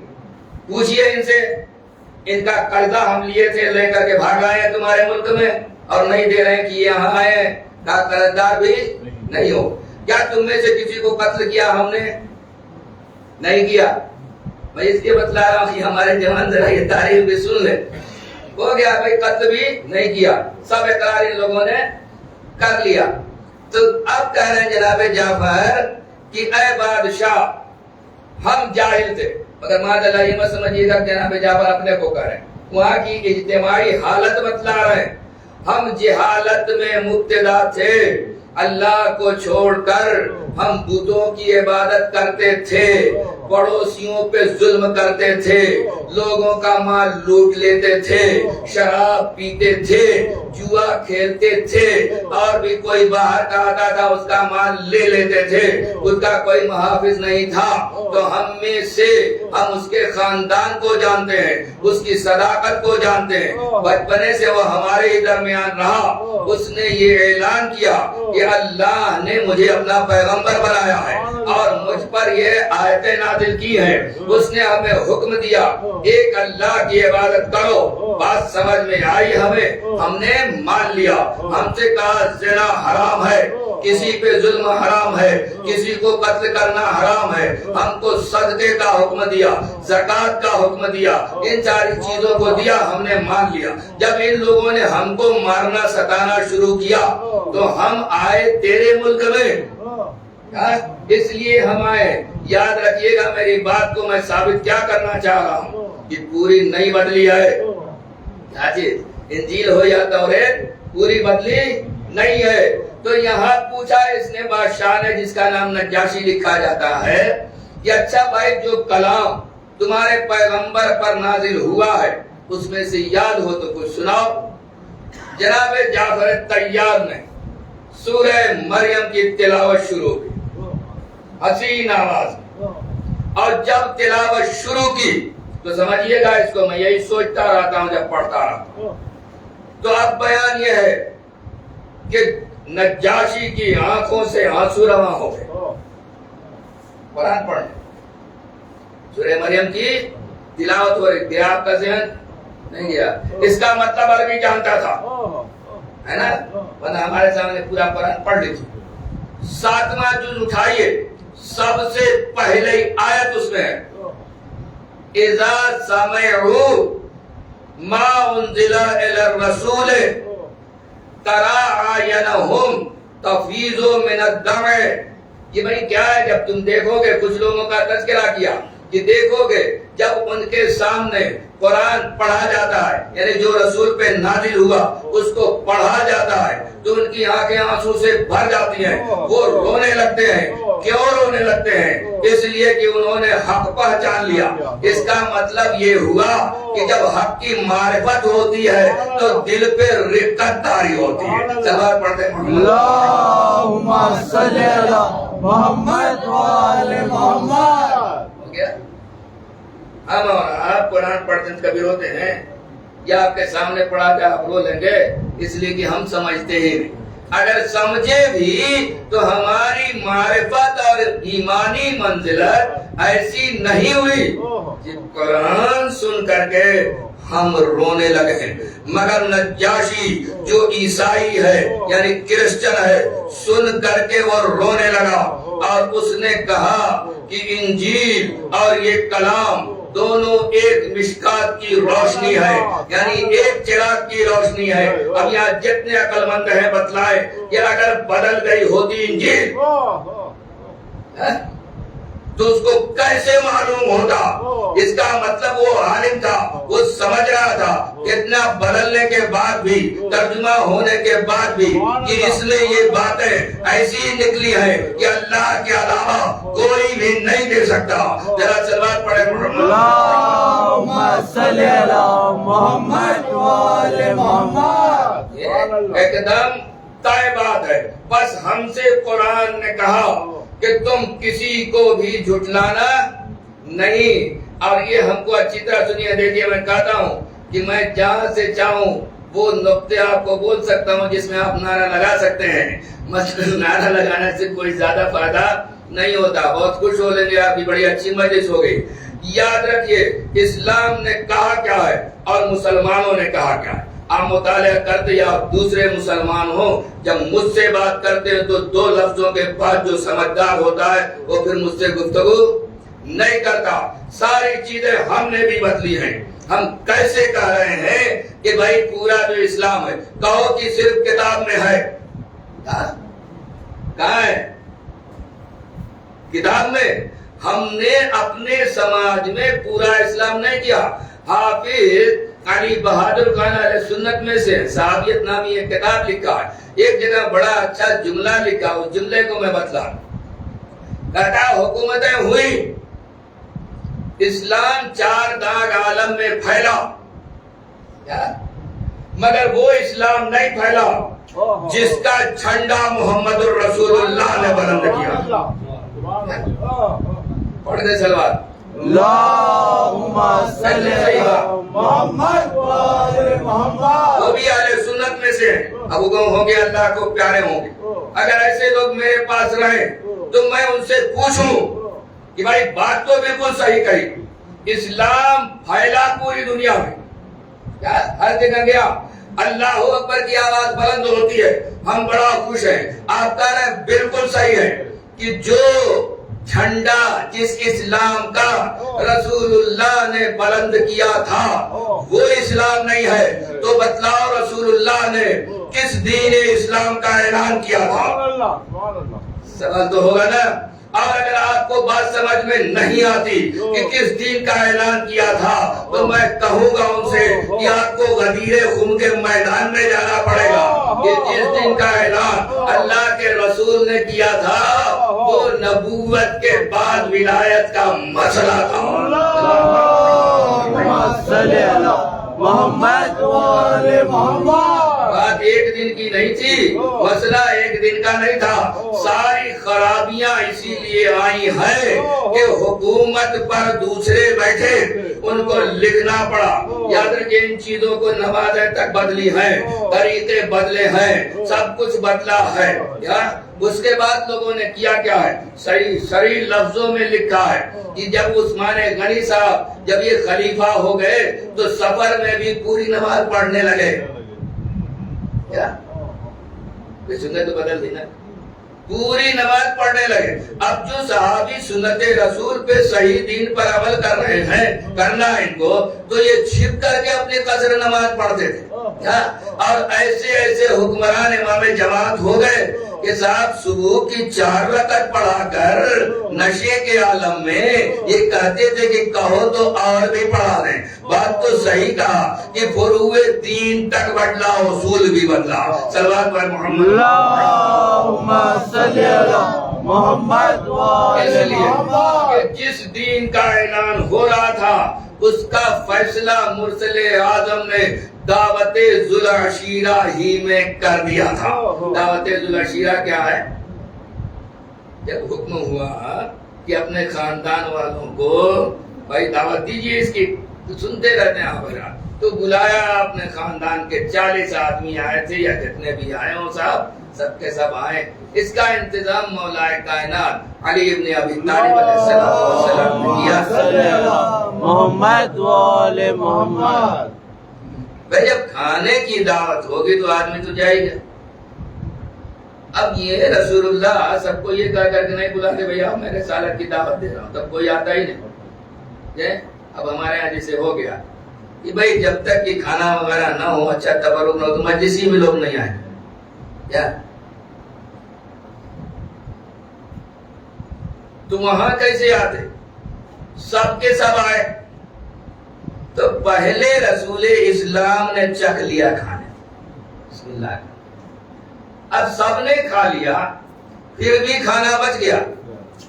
پوچھئے ان سے ان کا قرضہ ہم لیے تھے لے کر کے بھاگ آئے ہیں تمہارے ملک میں اور نہیں دے رہے کہ یہاں آئے ہیں، کہا قرضدار بھی نہیں ہو۔ کیا تم میں سے کسی کو قتل کیا ہم نے؟ نہیں کیا۔ میں اس لیے بتلا رہا ہوں کہ ہمارے جوان ذرا یہ تاریخ بھی سن لے۔ ہو گیا بھائی، قتل بھی نہیں کیا، سب اقرار ان لوگوں نے کر لیا۔ تو اب کہہ رہے ہیں جناب جعفر کہ اے بادشاہ ہم جاہل تھے، مگر ماذا اللہ یہ مت سمجھیے گا جناب جعفر اپنے کو کریں، وہاں کی اجتماعی حالت بتلا رہے ہیں۔ ہم جہالت میں مبتلا تھے، اللہ کو چھوڑ کر ہم بتوں کی عبادت کرتے تھے، پڑوسیوں پہ ظلم کرتے تھے، لوگوں کا مال لوٹ لیتے تھے، شراب پیتے تھے، جوا کھیلتے تھے، اور بھی کوئی باہر کا آتا تھا اس کا مال لے لیتے تھے، اس کا کوئی محافظ نہیں تھا۔ تو ہم میں سے ہم اس کے خاندان کو جانتے ہیں، اس کی صداقت کو جانتے ہیں، بچپنے سے وہ ہمارے ہی درمیان رہا۔ اس نے یہ اعلان کیا کہ اللہ نے مجھے اپنا پیغمبر بنایا ہے اور مجھ پر یہ آیتیں نازل کی ہیں۔ اس نے ہمیں حکم دیا ایک اللہ کی عبادت کرو، بات سمجھ میں آئی ہمیں، ہم نے مان لیا۔ ہم سے کہا زنا حرام ہے، کسی پہ ظلم حرام ہے، کسی کو قتل کرنا حرام ہے، ہم کو صدقے کا حکم دیا، زکوٰۃ کا حکم دیا، ان ساری چیزوں کو دیا، ہم نے مان لیا۔ جب ان لوگوں نے ہم کو مارنا ستانا شروع کیا تو ہم آئے تیرے ملک میں، اس لیے ہم آئے۔ یاد رکھیے گا میری بات کو، میں ثابت کیا کرنا چاہ رہا ہوں کہ پوری نہیں بدلی ہے، کیا چیز انجیل ہو یا توریت پوری بدلی نہیں ہے۔ تو یہاں پوچھا اس نے بادشاہ نے جس کا نام نجاشی لکھا جاتا ہے کہ اچھا بھائی جو کلام تمہارے پیغمبر پر نازل ہوا ہے اس میں سے یاد ہو تو کچھ سناؤ۔ جناب جعفر طیار نے سورہ مریم کی تلاوت شروع کی حسین آواز میں، اور جب تلاوت شروع کی تو سمجھیے گا اس کو، میں یہی سوچتا رہتا ہوں جب پڑھتا رہتا ہوں، تو اب بیان یہ ہے کہ نجاشی کی آنکھوں سے آنسو رواں ہو گئے۔ قرآن پڑھنے سورہ مریم کی تلاوت ہو رہی تھی، آپ کا ذہن نہیں گیا، اس کا مطلب عربی جانتا تھا ہے نا، ورنہ ہمارے سامنے پورا قرآن پڑھ لیجیے۔ 7واں جز اٹھائیے، سب سے پہلے آیت اس میں ہے اذا سمعوا ما انزل الى الرسول ترى اعینہم تفیض من الدمع۔ یہ بھائی کیا ہے، جب تم دیکھو گے، کچھ لوگوں کا تذکرہ کیا کہ دیکھو گے جب ان کے سامنے قرآن پڑھا جاتا ہے، یعنی جو رسول پہ نازل ہوا اس کو پڑھا جاتا ہے تو ان کی آنکھیں آنسو سے بھر جاتی ہیں، وہ رونے لگتے ہیں۔ کیوں رونے لگتے ہیں؟ اس لیے کہ انہوں نے حق پہچان لیا۔ اس کا مطلب یہ ہوا کہ جب حق کی معرفت ہوتی ہے تو دل پہ رقت طاری ہوتی ہے۔ سبحان پڑھتے ہیں اللہم صلی علی محمد و آل محمد۔ ہو گیا؟ ہم اور آپ قرآن پڑھتے ہیں کبھی روتے ہیں، یا آپ کے سامنے پڑھا جائے آپ رو لیں گے، اس لیے کہ ہم سمجھتے ہی نہیں۔ اگر سمجھے بھی تو ہماری معرفت اور ایمانی منزلت ایسی نہیں ہوئی کہ قرآن سن کر کے ہم رونے لگے ہیں۔ مگر نجاشی جو عیسائی ہے یعنی کرسچن ہے، سن کر کے وہ رونے لگا اور اس نے کہا کہ انجیل اور یہ کلام دونوں ایک مشکات کی روشنی ہے، یعنی ایک چراغ کی روشنی ہے۔ اب یہاں جتنے عقل مند ہیں بتلائے کہ اگر بدل گئی ہوتی انجیل تو اس کو کیسے معلوم ہوتا؟ اس کا مطلب وہ عالم تھا، وہ سمجھ رہا تھا اتنا بدلنے کے بعد بھی، ترجمہ ہونے کے بعد بھی، کہ اس میں یہ باتیں ایسی نکلی ہیں کہ اللہ کے علاوہ کوئی بھی نہیں دے سکتا۔ ذرا سلوات پڑھیں اللہم صلی علی محمد و آل محمد۔ ایک دم طے بات ہے۔ بس ہم سے قرآن نے کہا کہ تم کسی کو بھی جھٹلانا نہیں۔ اور یہ ہم کو اچھی طرح سنیے، دیکھیے میں کہتا ہوں کہ میں جہاں سے چاہوں وہ نقطے آپ کو بول سکتا ہوں جس میں آپ نعرہ لگا سکتے ہیں، مثلا نعرہ لگانے سے کوئی زیادہ فائدہ نہیں ہوتا، بہت خوش ہو لیں گے، آپ کی بڑی اچھی مجلس ہو گئی۔ یاد رکھیے اسلام نے کہا کیا ہے اور مسلمانوں نے کہا کیا ہے۔ آپ مطالعہ کرتے یا دوسرے مسلمان ہو، جب مجھ سے بات کرتے ہیں تو دو لفظوں کے بعد جو سمجھدار ہوتا ہے وہ پھر مجھ سے گفتگو نہیں کرتا۔ ساری چیزیں ہم نے بھی بدلی ہیں۔ ہم کیسے کہہ رہے ہیں کہ بھائی پورا جو اسلام ہے، کہو کہ صرف کتاب میں ہے، کہاں ہے؟ کتاب میں ہم نے اپنے سماج میں پورا اسلام نہیں کیا. حافظ علی بہادر خان اہل سنت میں سے صحابیت نامی ایک کتاب لکھا ہے. ایک جگہ بڑا اچھا جملہ لکھا, اس جملے کو میں بتلا. کہتا حکومتیں ہوئی, اسلام 4 داغ عالم میں پھیلا, مگر وہ اسلام نہیں پھیلا جس کا جھنڈا محمد الرسول اللہ نے بلند کیا. پڑھ دے سلوات. اللہم صلی علی محمد و آل محمد. وہ بھی اہل سنت میں سے ہیں, اب حکم ہوں گے اللہ کو پیارے ہوں گے. اگر ایسے لوگ میرے پاس رہیں تو میں ان سے پوچھوں کہ بھائی بات تو بالکل صحیح کہی, اسلام پھیلا پوری دنیا میں, کیا ہر جگہ گیا اللہ اکبر کی آواز بلند ہوتی ہے, ہم بڑا خوش ہیں. آپ کہہ رہے ہیں بالکل صحیح ہے کہ جو جھنڈا جس اسلام کا رسول اللہ نے بلند کیا تھا وہ اسلام نہیں ہے, تو بتلاؤ رسول اللہ نے کس دین اسلام کا اعلان کیا تھا؟ سوال تو ہوگا نا. اور اگر آپ کو بات سمجھ میں نہیں آتی کہ کس دین کا اعلان کیا تھا تو میں کہوں گا ان سے کہ آپ کو غدیر خم کے میدان میں جانا پڑے گا کہ جس دین کا اعلان اللہ کے رسول نے کیا تھا وہ نبوت کے بعد ولایت کا مسئلہ تھا. صلی اللہ محمد و آل محمد. بات ایک دن کی نہیں تھی, مسئلہ ایک دن کا نہیں تھا. ساری خرابیاں اسی لیے آئی ہیں کہ حکومت پر دوسرے بیٹھے, ان کو لکھنا پڑا. یاد رکھیں ان چیزوں کو نمازیں تک بدلی ہیں, طریقے بدلے ہیں, سب کچھ بدلا ہے. اس کے بعد لوگوں نے کیا ہے, صحیح لفظوں میں لکھا ہے کہ جب عثمان غنی صاحب جب یہ خلیفہ ہو گئے تو سفر میں بھی پوری نماز پڑھنے لگے. کیا سنت تو بدل دی نا, پوری نماز پڑھنے لگے. اب جو صحابی سنت رسول پہ صحیح دین پر عمل کر رہے ہیں, کرنا ان کو, تو یہ چھپ کر کے اپنی قصر نماز پڑھتے تھے. اور ایسے حکمران امام جماعت ہو گئے کہ صاحب صبح کی 4 رکعت پڑھا کر نشے کے عالم میں یہ کہتے تھے کہ کہو تو اور بھی پڑھا دیں. بات تو صحیح کہا کہ فروع دین تک بدلا, اصول بھی بدلا. صلوات پر محمد. اللہم صلی علی محمد و آل محمد. کہ جس دین کا اعلان ہو رہا تھا اس کا فیصلہ مرسل اعظم نے دعوت ذوالعشیرہ ہی میں کر دیا تھا. دعوت ذوالعشیرہ کیا ہے؟ جب حکم ہوا کہ اپنے خاندان والوں کو بھائی دعوت دیجیے اس کی, تو سنتے رہتے ہیں آپ حضرات. تو بلایا اپنے خاندان کے 40 آدمی آئے تھے یا جتنے بھی آئے ہوں صاحب, سب کے سب آئے. اس کا انتظام مولا کائنات علی ابن ابی طالب علیہ السلام نے کیا. صلی اللہ محمد و آل محمد. بھائی جب کھانے کی دعوت ہوگی تو آدمی تو جائے گا. اب یہ رسول اللہ سب کو یہ کہہ کر کے نہیں بلاتے بھیا میں رسالت کی دعوت دے رہا ہوں, تب کوئی آتا ہی نہیں. اب ہمارے یہاں جیسے ہو گیا کہ بھائی جب تک یہ کھانا وغیرہ نہ ہو, اچھا تبرک نہ ہو, تو مجلسی میں لوگ نہیں آئے. کیا تو وہاں کیسے آتے؟ سب کے سب آئے. تو پہلے رسول اسلام نے چکھ لیا کھانے, بسم اللہ. اب سب نے کھا لیا, پھر بھی کھانا بچ گیا.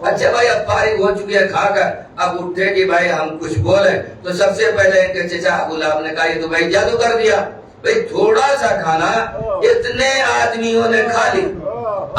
اچھا بھائی اب فارغ ہو چکے ہیں کھا کر, اب اٹھے کہ بھائی ہم کچھ بولیں, تو سب سے پہلے ان کے چچا ابو لہب نے کہا یہ تو بھائی جادو کر دیا. بھائی تھوڑا سا کھانا اتنے آدمیوں نے کھا لی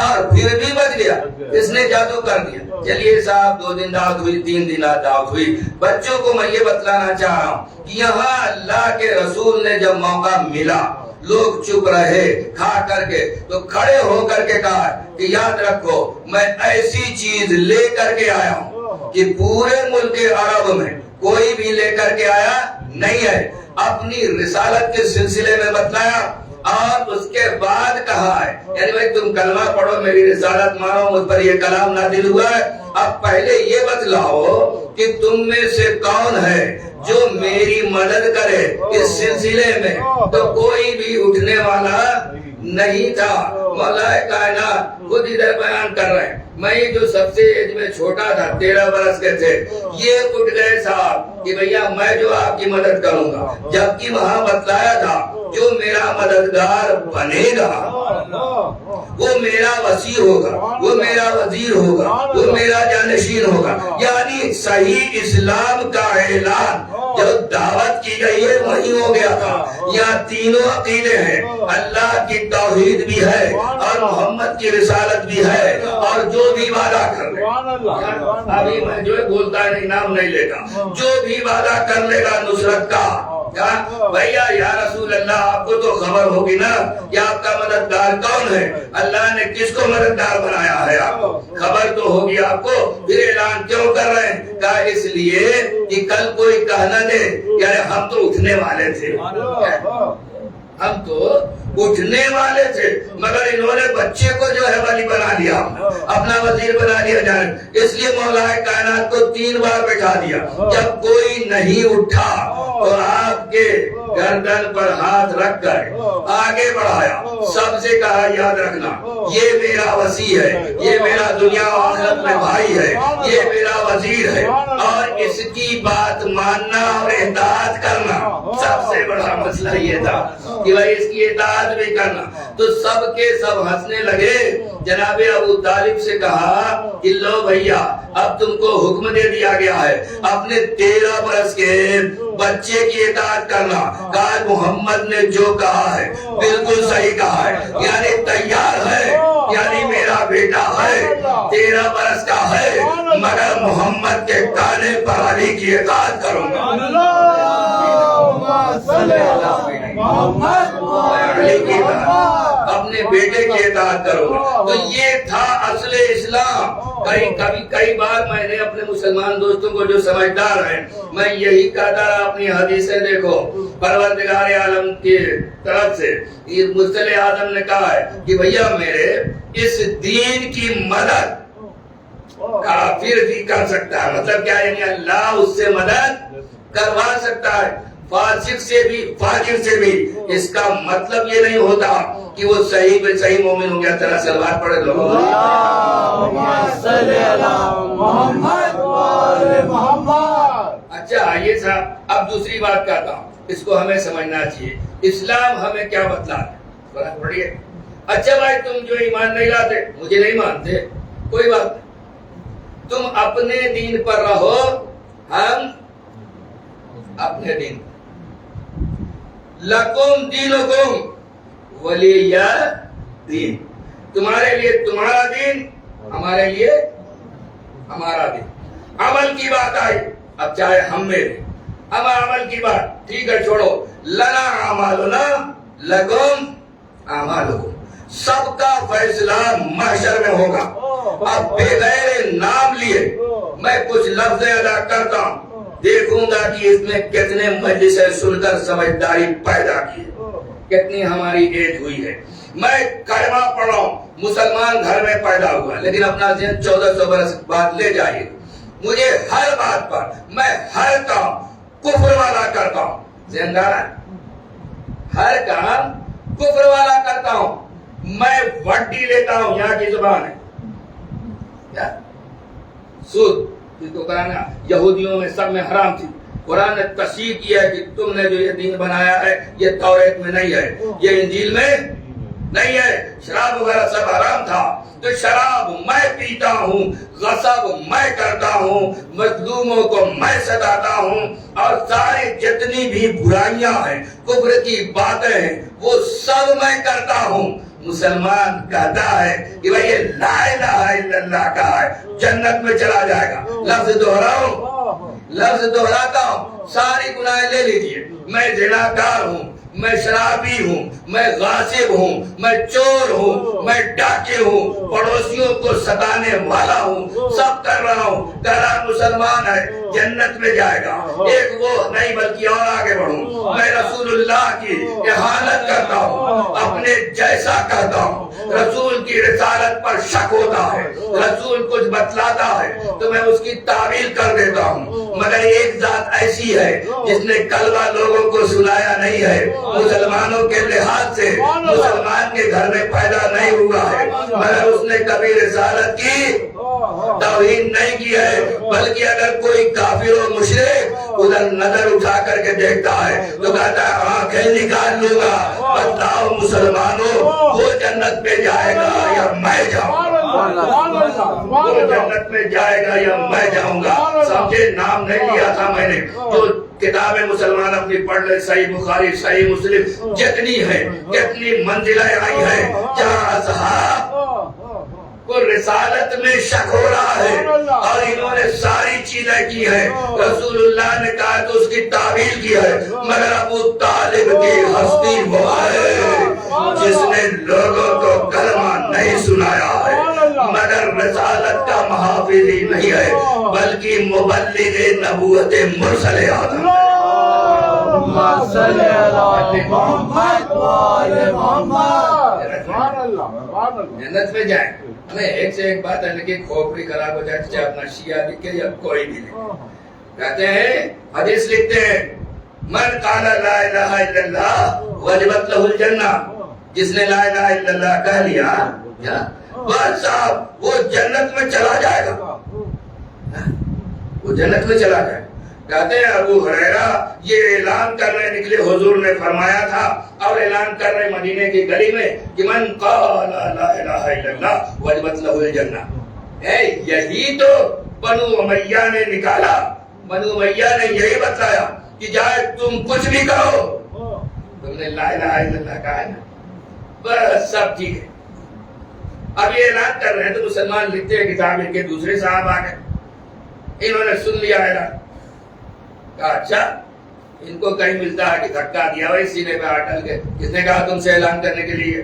اور پھر بھی بچ گیا, اس نے جادو کر دیا. چلیے صاحب 2 دن دعوت ہوئی, 3 دن دعوت ہوئی. بچوں کو میں یہ بتلانا چاہ رہا ہوں کہ یہاں اللہ کے رسول نے جب موقع ملا, لوگ چپ رہے کھا کر کے, تو کھڑے ہو کر کے کہا کہ یاد رکھو میں ایسی چیز لے کر کے آیا ہوں کہ پورے ملک عرب میں کوئی بھی لے کر کے آیا نہیں ہے. اپنی رسالت کے سلسلے میں بتلایا اور اس کے بعد کہا ہے یعنی بھائی تم کلمہ پڑھو, میری رسالت مانو, مجھ پر یہ کلام نازل ہوا ہے. اب پہلے یہ بتلاؤ کہ تم میں سے کون ہے جو میری مدد کرے اس سلسلے میں. تو کوئی بھی اٹھنے والا نہیں تھا. مولا کائنات خود ادھر بیان کر رہے ہیں. میں جو سب سے ایج میں چھوٹا تھا 13 برس کے تھے, یہ اٹھ گئے صاحب کہ بھیا میں جو آپ کی مدد کروں گا, جبکہ وہاں بتلایا تھا جو میرا مددگار بنے گا وہ میرا وزیر ہوگا, وہ میرا وزیر ہوگا, وہ میرا جانشین ہوگا. یعنی صحیح اسلام کا اعلان جو دعوت کی گئی ہے وہی ہو گیا تھا. یہاں تینوں عقیدے ہیں, اللہ کی توحید بھی ہے اور محمد کی رسالت بھی ہے, اور جو بھی وعدہ کر لے, ابھی میں جو بولتا ہے نام نہیں لیتا, جو بھی وعدہ کر لے گا نصرت کا, بھیا یا رسول اللہ آپ کو تو خبر ہوگی نا کہ آپ کا مددگار کون ہے, اللہ نے کس کو مددگار بنایا ہے, آپ کو خبر تو ہوگی آپ کو, پھر اعلان کیوں کر رہے ہیں؟ کہا اس لیے کہ کل کوئی کہنا دے یار ہم تو اٹھنے والے تھے, ہم تو اٹھنے والے تھے, مگر انہوں نے بچے کو جو ہے ولی بنا دیا, اپنا وزیر بنا دیا جانے. اس لیے مولا کائنات کو 3 بار بٹھا دیا. جب کوئی نہیں اٹھا تو آپ کے گردن پر ہاتھ رکھ کر آگے بڑھایا, سب سے کہا یاد رکھنا یہ میرا وسیع ہے, یہ میرا دنیا و آخرت میں بھائی ہے, یہ میرا وزیر ہے, اور اس کی بات ماننا اور اطاعت کرنا. سب سے بڑا مسئلہ یہ تھا کہ بھائی اس کی اطاعت بھی کرنا. تو سب کے سب ہنسنے لگے. جناب ابو طالب سے کہا کہ لو بھیا اب تم کو حکم دے دیا گیا ہے اپنے 13 برس کے بچے کی اطاعت کرنا. کہا محمد نے جو کہا ہے بالکل صحیح کہا ہے, یعنی تیار ہے, یعنی میرا بیٹا ہے 13 برس کا ہے, مگر محمد کے کہنے پر علی کی اطاعت کروں گا. اپنے بیٹے کی اطاعت کروں گا. تو یہ تھا اصل اسلام. کئی بار میں نے اپنے مسلمان دوستوں کو جو سمجھدار ہیں میں یہی کہتا رہا, اپنی حدیثیں دیکھو, پروردگار عالم کی طرف سے مرسل اعظم نے کہا ہے کہ بھیا میرے اس دین کی مدد کافر بھی کر سکتا ہے. مطلب کیا, یعنی اللہ اس سے مدد کروا سکتا ہے, فاسق سے بھی فاجر سے بھی. اس کا مطلب یہ نہیں ہوتا کہ وہ صحیح بے صحیح مومن ہو گیا. طرح سلوات پڑھے لوگ. اچھا آئیے صاحب اب دوسری بات کہتا ہوں, اس کو ہمیں سمجھنا چاہیے. اسلام ہمیں کیا بتلاتا ہے, پڑھیے. اچھا بھائی تم جو ایمان نہیں لاتے, مجھے نہیں مانتے, کوئی بات نہیں, تم اپنے دین پر رہو, ہم اپنے دین. لکم دینکم ولی دین, تمہارے لیے تمہارا دین, ہمارے لیے ہمارا دین. عمل کی بات آئی, اب چاہے ہم میں اب عمل کی بات ٹھیک ہے چھوڑو. لنا اعمالنا لکم اعمالکم, سب کا فیصلہ محشر میں ہوگا. اب بغیر نام لیے میں کچھ لفظ ادا کرتا ہوں, دیکھوں گا کہ اس میں کتنے مجلسیں سن کر سمجھداری پیدا کی, کتنی ہماری ایج ہوئی ہے. میں کلمہ پڑھ رہا ہوں, مسلمان گھر میں پیدا ہوا, لیکن اپنا ذہن 1400 برس بعد لے جائیے. مجھے ہر بات پر میں ہر کام کفر والا کرتا ہوں, ذہن دار ہے, ہر کام کفر والا کرتا ہوں. میں وڈی لیتا ہوں, یہاں کی زبان ہے کیا, سود تو کہنا یہودیوں میں سب میں حرام تھی. قرآن نے تصحیح کیا ہے کہ تم نے جو یہ دین بنایا ہے یہ توریت میں نہیں ہے, یہ انجیل میں نہیں ہے. شراب وغیرہ سب حرام تھا, تو شراب میں پیتا ہوں, غصب میں کرتا ہوں, مظلوموں کو میں ستاتا ہوں, اور ساری جتنی بھی برائیاں ہیں کفر کی باتیں ہیں وہ سب میں کرتا ہوں. مسلمان کہتا ہے کہ بھئی یہ لا الہ الا اللہ کا ہے, جنت میں چلا جائے گا. لفظ دہراؤں, لفظ دہراتا ہوں, ساری گناہیں لے لیجئے. میں زناکار ہوں, میں شرابی ہوں, میں غاصب ہوں, میں چور ہوں, میں ڈاکے ہوں, پڑوسیوں کو ستانے والا ہوں, سب کر رہا ہوں. کہہ رہا مسلمان ہے جنت میں جائے گا. ایک وہ نہیں بلکہ اور آگے بڑھوں, میں رسول اللہ کی اہانت کرتا ہوں, اپنے جیسا کہتا ہوں. رسول کی رسالت پر شک ہوتا ہے, رسول کچھ بتلاتا ہے تو میں اس کی تعویل کر دیتا ہوں, مگر ایک ذات بات ایسی ہے جس نے کلمہ لوگوں کو سنایا نہیں ہے، مسلمانوں کے لحاظ سے مسلمان کے گھر میں پیدا نہیں ہوا ہے، مگر اس نے کبھی رسالت کی توہین نہیں کی ہے، بلکہ اگر کوئی کافر و مشرک ادھر نظر اٹھا کر کے دیکھتا ہے تو کہتا ہے آنکھیں نکال لوں گا، بتاؤ مسلمانوں وہ جنت میں جائے گا یا میں جاؤں گا، وہ جنت میں جائے گا یا میں جاؤں گا۔ سمجھے، نام نہیں لیا تھا میں نے، جو کتابیں مسلمان اپنی پڑھ لے، صحیح بخاری صحیح مسلم جتنی ہے، کتنی منزلیں آئی ہیں، جہاں اصحاب کو رسالت میں شک ہو رہا ہے اور انہوں نے ساری چیزیں کی ہیں، رسول اللہ نے کہا تو اس کی تعبیر کی ہے، مگر ابو طالب کی ہستی وہ ہے جس نے لوگوں کو کلمہ نہیں سنایا ہے، مگر رسالت کا محافظ ہی نہیں ہے بلکہ مبلغ نبوت مرسل اعظم ہے۔ اللهم صل على محمد وآل محمد۔ جنت میں جائیں، ہمیں ایک سے ایک بات ہے کہ کھوپڑی خراب ہو جائے، چاہے اپنا شیعہ لکھے یا کوئی بھی لکھے، کہتے ہیں حدیث لکھتے ہیں من قال لا الہ الا اللہ وجبت لہ الجنہ، جس نے لا الہ الا اللہ کہہ لیا بس صاحب وہ جنت میں چلا جائے گا، وہ جنت میں چلا جائے گا۔ کہتے ہیں ابو ہریرہ یہ اعلان کرنے نکلے، حضور نے فرمایا تھا اور اعلان کر رہے مدینے کی گلی میں کہ من قال لا الہ الا اللہ وجبت لہ الجنہ۔ یہی تو بنو امیہ نے نکالا، بنو امیہ نے یہی بتایا کہ جائے تم کچھ بھی کہو، تم نے لا الہ الا اللہ کہا ہے نا، بس سب ٹھیک ہے۔ اب یہ اعلان کر رہے ہیں تو مسلمان لکھتے ہیں کتاب لکھ کے دوسرے صاحب آ گئے، انہوں نے سن لیا اعلان، کہا اچھا ان کو کہیں ملتا ہے کہ دھکا دیا ہوئے سینے پہ ہاتھ ڈال کے، کس نے کہا تم سے اعلان کرنے کے لیے؟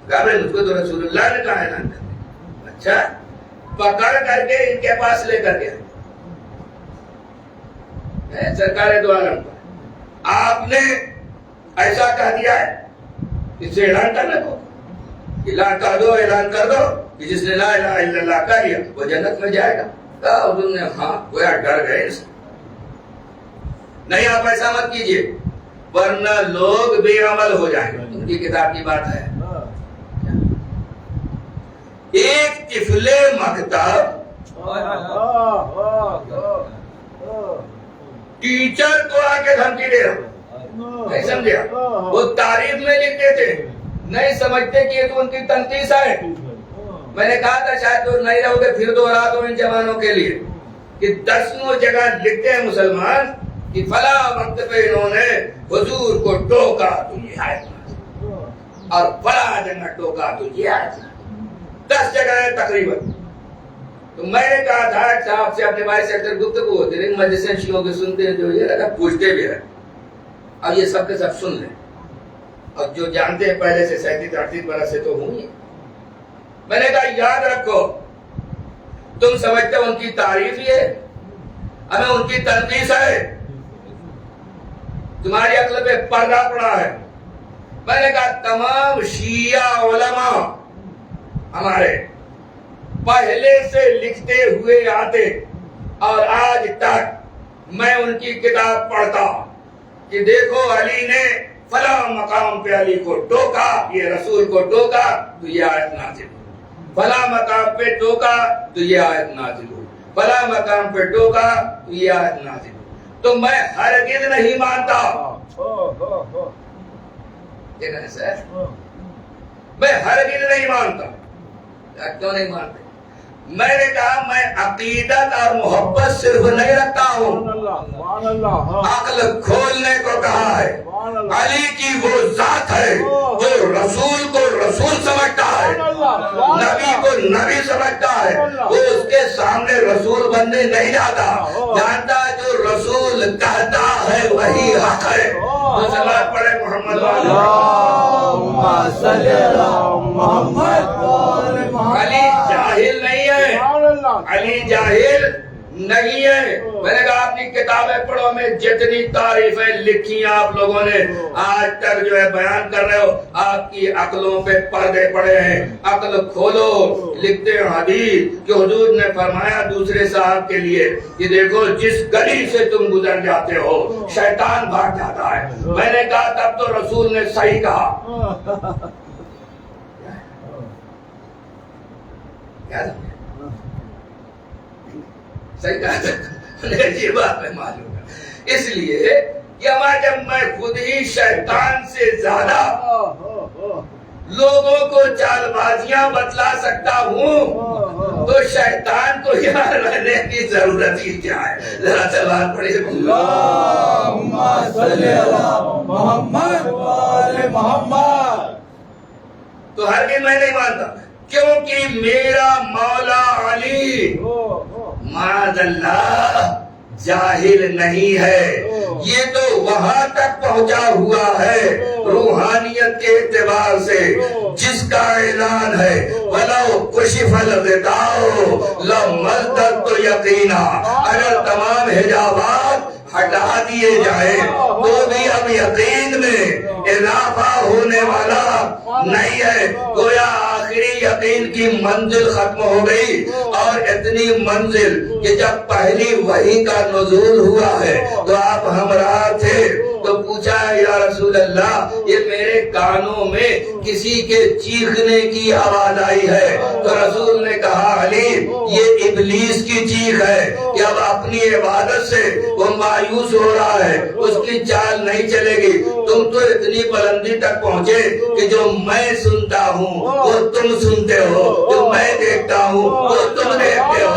کہا مجھ کو تو رسول اللہ نے کہا اعلان کرنے۔ اچھا، پکڑ کر کے ان کے پاس لے کر گیا سرکار دو عالم پر، آپ نے ایسا کہہ دیا ہے اس سے اعلان کرنے کو، اعلان کر دو، اعلان کر دو کہ جس نے لا الہ الا اللہ کہہ لیا وہ جنت میں جائے گا۔ حضور نے ہاں گویا ڈر گئے اس نہیں، آپ ایسا مت کیجئے ورنہ لوگ بے عمل ہو جائیں گے، ان کی کتاب کی بات ہے۔ ایک طفل مکتب ٹیچر کو آ کے دھمکی دے رہا، نہیں سمجھے، وہ تعریف میں لکھتے تھے، نہیں سمجھتے کہ یہ تو ان کی تنقید ہے۔ میں نے کہا تھا شاید تو نہیں رہو گے، پھر دوہرا دو ان جوانوں کے لیے کہ دسوں جگہ لکھتے ہیں مسلمان کہ فلاں وقت پہ انہوں نے حضور کو ٹوکا تو یہ آیت، اور فلاں جگہ ٹوکا تو یہ آیت، 10 جگہ ہے تقریباً۔ تو میں نے کہا تھا صاحب سے اپنے بھائی سے اکثر گفتگو ہوتی رہی، مجلسیں شیعوں کے سنتے ہیں جو یہ رکھا پوچھتے بھی ہیں، اب یہ سب کے سب سن لیں، اور جو جانتے ہیں پہلے سے 37-38 برس سے تو ہوں ہی۔ میں نے کہا یاد رکھو تم سمجھتے ہو ان کی تعریف ہی ہے، ہمیں ان کی تنقید ہے، تمہاری عقل پہ پردہ پڑا ہے۔ میں نے کہا تمام شیعہ علماء ہمارے پہلے سے لکھتے ہوئے آتے اور آج تک میں ان کی کتاب پڑھتا کہ دیکھو علی نے فلاں مقام پہ علی کو ٹوکا، یہ رسول کو ٹوکا تو یہ آیت نازل ہوئی، فلاں مقام پہ ٹوکا تو یہ آیت نازل ہوئی، فلاں مقام پہ ٹوکا تو یہ آیت نازل ہوئی۔ تو میں ہرگز نہیں مانتا، میں ہرگز نہیں مانتا۔ کیوں نہیں مانتے؟ میں نے کہا میں عقیدت اور محبت صرف نہیں رکھتا ہوں، عقل کھولنے کو کہا ہے۔ علی کی وہ ذات ہے جو رسول کو رسول سمجھتا ہے، نبی کو نبی سمجھتا ہے، وہ اس کے سامنے رسول بننے نہیں جاتا، جانتا ہے جو رسول کہتا ہے وہی حق ہے۔ تو صلوات پڑھے محمد علی جاہل نہیں ہے، علی جاہل نہیں ہے. میں نے کہا اپنی کتابیں پڑھو, میں جتنی تعریفیں لکھی ہیں آپ لوگوں نے آج تک جو ہے بیان کر رہے ہو, آپ کی عقلوں پہ پردے پڑے ہیں. عقل کھولو. لکھتے ہیں حدیث کہ حضور نے فرمایا دوسرے صاحب کے لیے کہ دیکھو جس گلی سے تم گزر جاتے ہو شیطان بھاگ جاتا ہے. میں نے کہا تب تو رسول نے صحیح کہا. صحیح کہا, یہ بات میں معلوم ہے. اس لیے کہ جب میں خود ہی شیطان سے زیادہ لوگوں کو چال بازیاں بتلا سکتا ہوں تو شیطان کو یہاں رہنے کی ضرورت ہی کیا ہے. ذرا سوال پڑھے اللہم صلی علی محمد و آل محمد. تو ہرگز میں نہیں مانتا کیونکہ میرا مولا علی معاذ اللہ جاہل نہیں ہے. یہ تو وہاں تک پہنچا ہوا ہے روحانیت کے اعتبار سے جس کا اعلان ہے وَلَوْ كُشِفَ الْغِطَاءُ لَمَزْدَدْتُ يَقِينًا. اگر تمام حجابات ہٹا دیے جائیں تو بھی اب یقین میں اضافہ ہونے والا نہیں ہے. گویا آخری یقین کی منزل ختم ہو گئی اور اتنی منزل کہ جب پہلی وحی کا نزول ہوا ہے تو آپ ہمراہ تھے تو پوچھا یا رسول اللہ یہ میرے کانوں میں کسی کے چیخنے کی آواز آئی ہے. تو رسول نے کہا علی یہ ابلیس کی چیخ ہے کہ اب اپنی عبادت سے وہ مایوس ہو رہا ہے, اس کی چال نہیں چلے گی. تم تو اتنی بلندی تک پہنچے کہ جو میں سنتا ہوں وہ تم سنتے ہو, جو میں دیکھتا ہوں وہ تم دیکھتے ہو.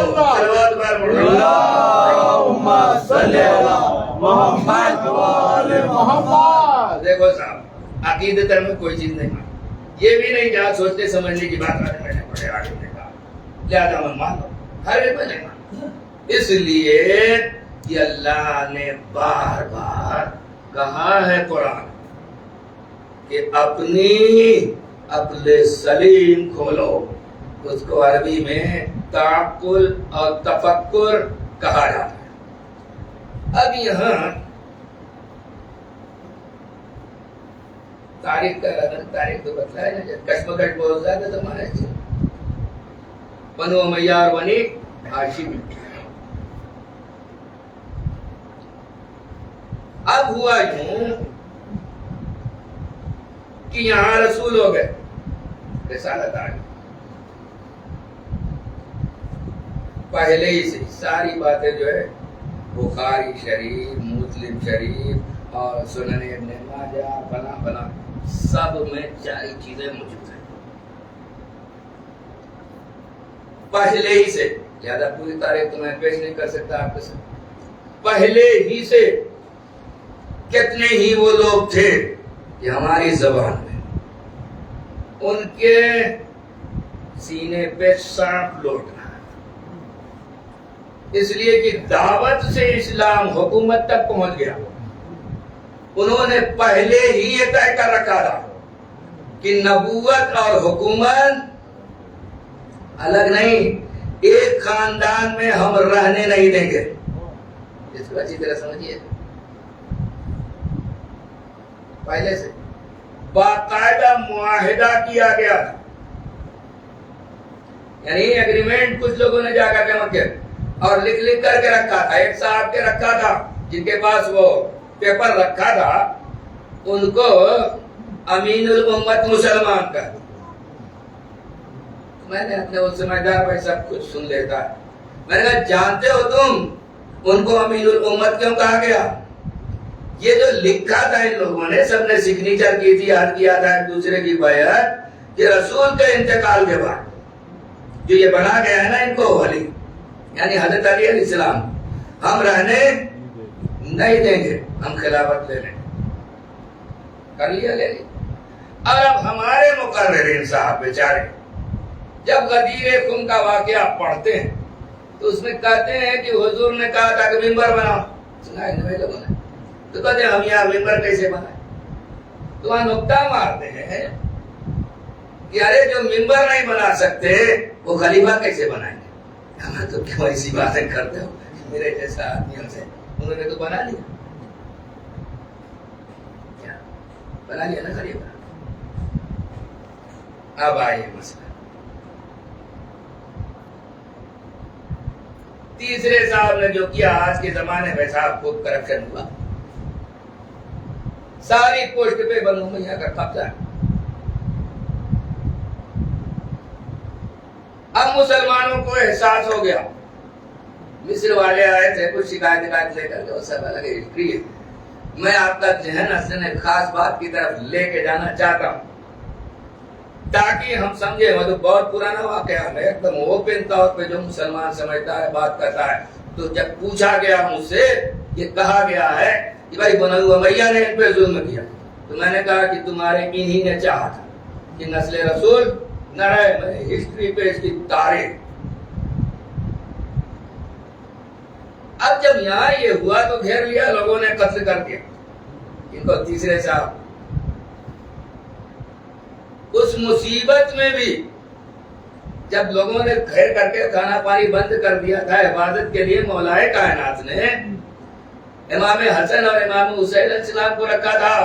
اللہم صلی علی محمد و آل محمد. دیکھو صاحب عقیدتاً میں کوئی چیز نہیں مانتا, یہ بھی نہیں جہاں سوچنے سمجھنے کی بات آج میں نے پڑھے آگے نے کہا لہذا میں مان لوں, ہر ایک میں نہیں مانتا. اس لیے کہ اللہ نے بار بار کہا ہے قرآن کہ اپنی عقل سلیم کھولو. اس کو عربی میں تعقل اور تفکر کہا جاتا ہے. اب یہاں تاریخ تو بتلایا نا, جب کشمکش بہت زیادہ زمانے سے بنو امیہ اور بنی ہاشم. اب ہوا یوں کہ یہاں رسول ہو گئے, رسالت آ گئی. پہلے ہی سے ساری باتیں جو ہے بخاری شریف, مسلم شریف اور سنن ابن ماجہ بنا بنا سب میں ساری چیزیں موجود ہیں پہلے ہی سے. زیادہ پوری تاریخ تو میں پیش نہیں کر سکتا آپ کے ساتھ. پہلے ہی سے کتنے ہی وہ لوگ تھے کہ ہماری زبان میں ان کے سینے پہ سانپ لوٹنا, اس لیے کہ دعوت سے اسلام حکومت تک پہنچ گیا. انہوں نے پہلے ہی یہ طے کر رکھا تھا کہ نبوت اور حکومت الگ نہیں, ایک خاندان میں ہم رہنے نہیں دیں گے. اس کو اچھی طرح سمجھیے. پہلے سے باقاعدہ معاہدہ کیا گیا تھا, یعنی ایگریمنٹ کچھ لوگوں نے جا کر کے مکے اور لکھ کر کے رکھا تھا. ایک صاحب کے رکھا تھا جن کے پاس وہ پیپر رکھا تھا, ان کو امین الامت مسلمان کا. میں نے اپنے اس سمجھدار بھائی سب کچھ سن لیتا ہے. میں نے کہا جانتے ہو تم ان کو امین الامت کیوں کہا گیا؟ یہ جو لکھا تھا ان لوگوں نے, سب نے سگنیچر کی تھی, یاد کیا تھا ایک دوسرے کی بیعت کہ رسول کے انتقال کے بعد جو یہ بنا گیا ہے نا ان کو ولی, یعنی حضرت علی علیہ السلام, ہم رہنے نہیں دیں گے, ہم خلافت لے لیں. کر لیا, لے لی. اور اب ہمارے مقررین صاحب بیچارے جب غدیر خم کا واقعہ پڑھتے ہیں تو اس میں کہتے ہیں کہ حضور نے کہا تھا کہ ممبر بناؤ. سنا ہے نوے لوگوں نے, تو کہتے ہیں ہم یہاں ممبر کیسے بنائیں؟ تو وہاں نکتہ مارتے ہیں کہ ارے جو ممبر نہیں بنا سکتے وہ خلیفہ کیسے بنائیں گے؟ ہمیں تو کیوں ایسی باتیں کرتے ہو؟ میرے جیسا آدمیوں سے انہوں نے تو بنا لیا، کیا بنا لیا نا خلیفہ. اب آئیے مسئلہ تیسرے صاحب نے جو کیا، آج کے زمانے میں صاحب خوب کرپشن ہوا، ساری پوسٹ پہ بنو میاں کا قبضہ ہے. اب مسلمانوں کو احساس ہو گیا. مصر والے آئے تھے کچھ شکایت لے کر کے، وہ سب الگ ہسٹری ہے. میں آپ کا ذہن اصل میں خاص بات کی طرف لے کے جانا چاہتا ہوں تاکہ ہم سمجھے. وہ تو بہت پرانا واقعہ ہے، ایک دم اوپن طور پہ جو مسلمان سمجھتا ہے بات کرتا ہے. تو جب پوچھا گیا مجھ سے، یہ کہا گیا ہے کہ بھائی بنو امیہ نے ان پہ ظلم کیا، تو میں نے کہا کہ تمہارے انہی نے چاہا تھا کہ نسل رسول نہ رہے. میں ہسٹری پہ اس کی تاریخ. اب جب یہاں یہ ہوا تو گھیر لیا لوگوں نے، قتل کر دیا ان کو. تیسرے صاحب اس مصیبت میں بھی جب لوگوں نے گھیر کر کے کھانا پانی بند کر دیا تھا عبادت کے لیے، مولا کائنات نے امام حسن اور امام حسین علیہ السلام کو رکھا تھا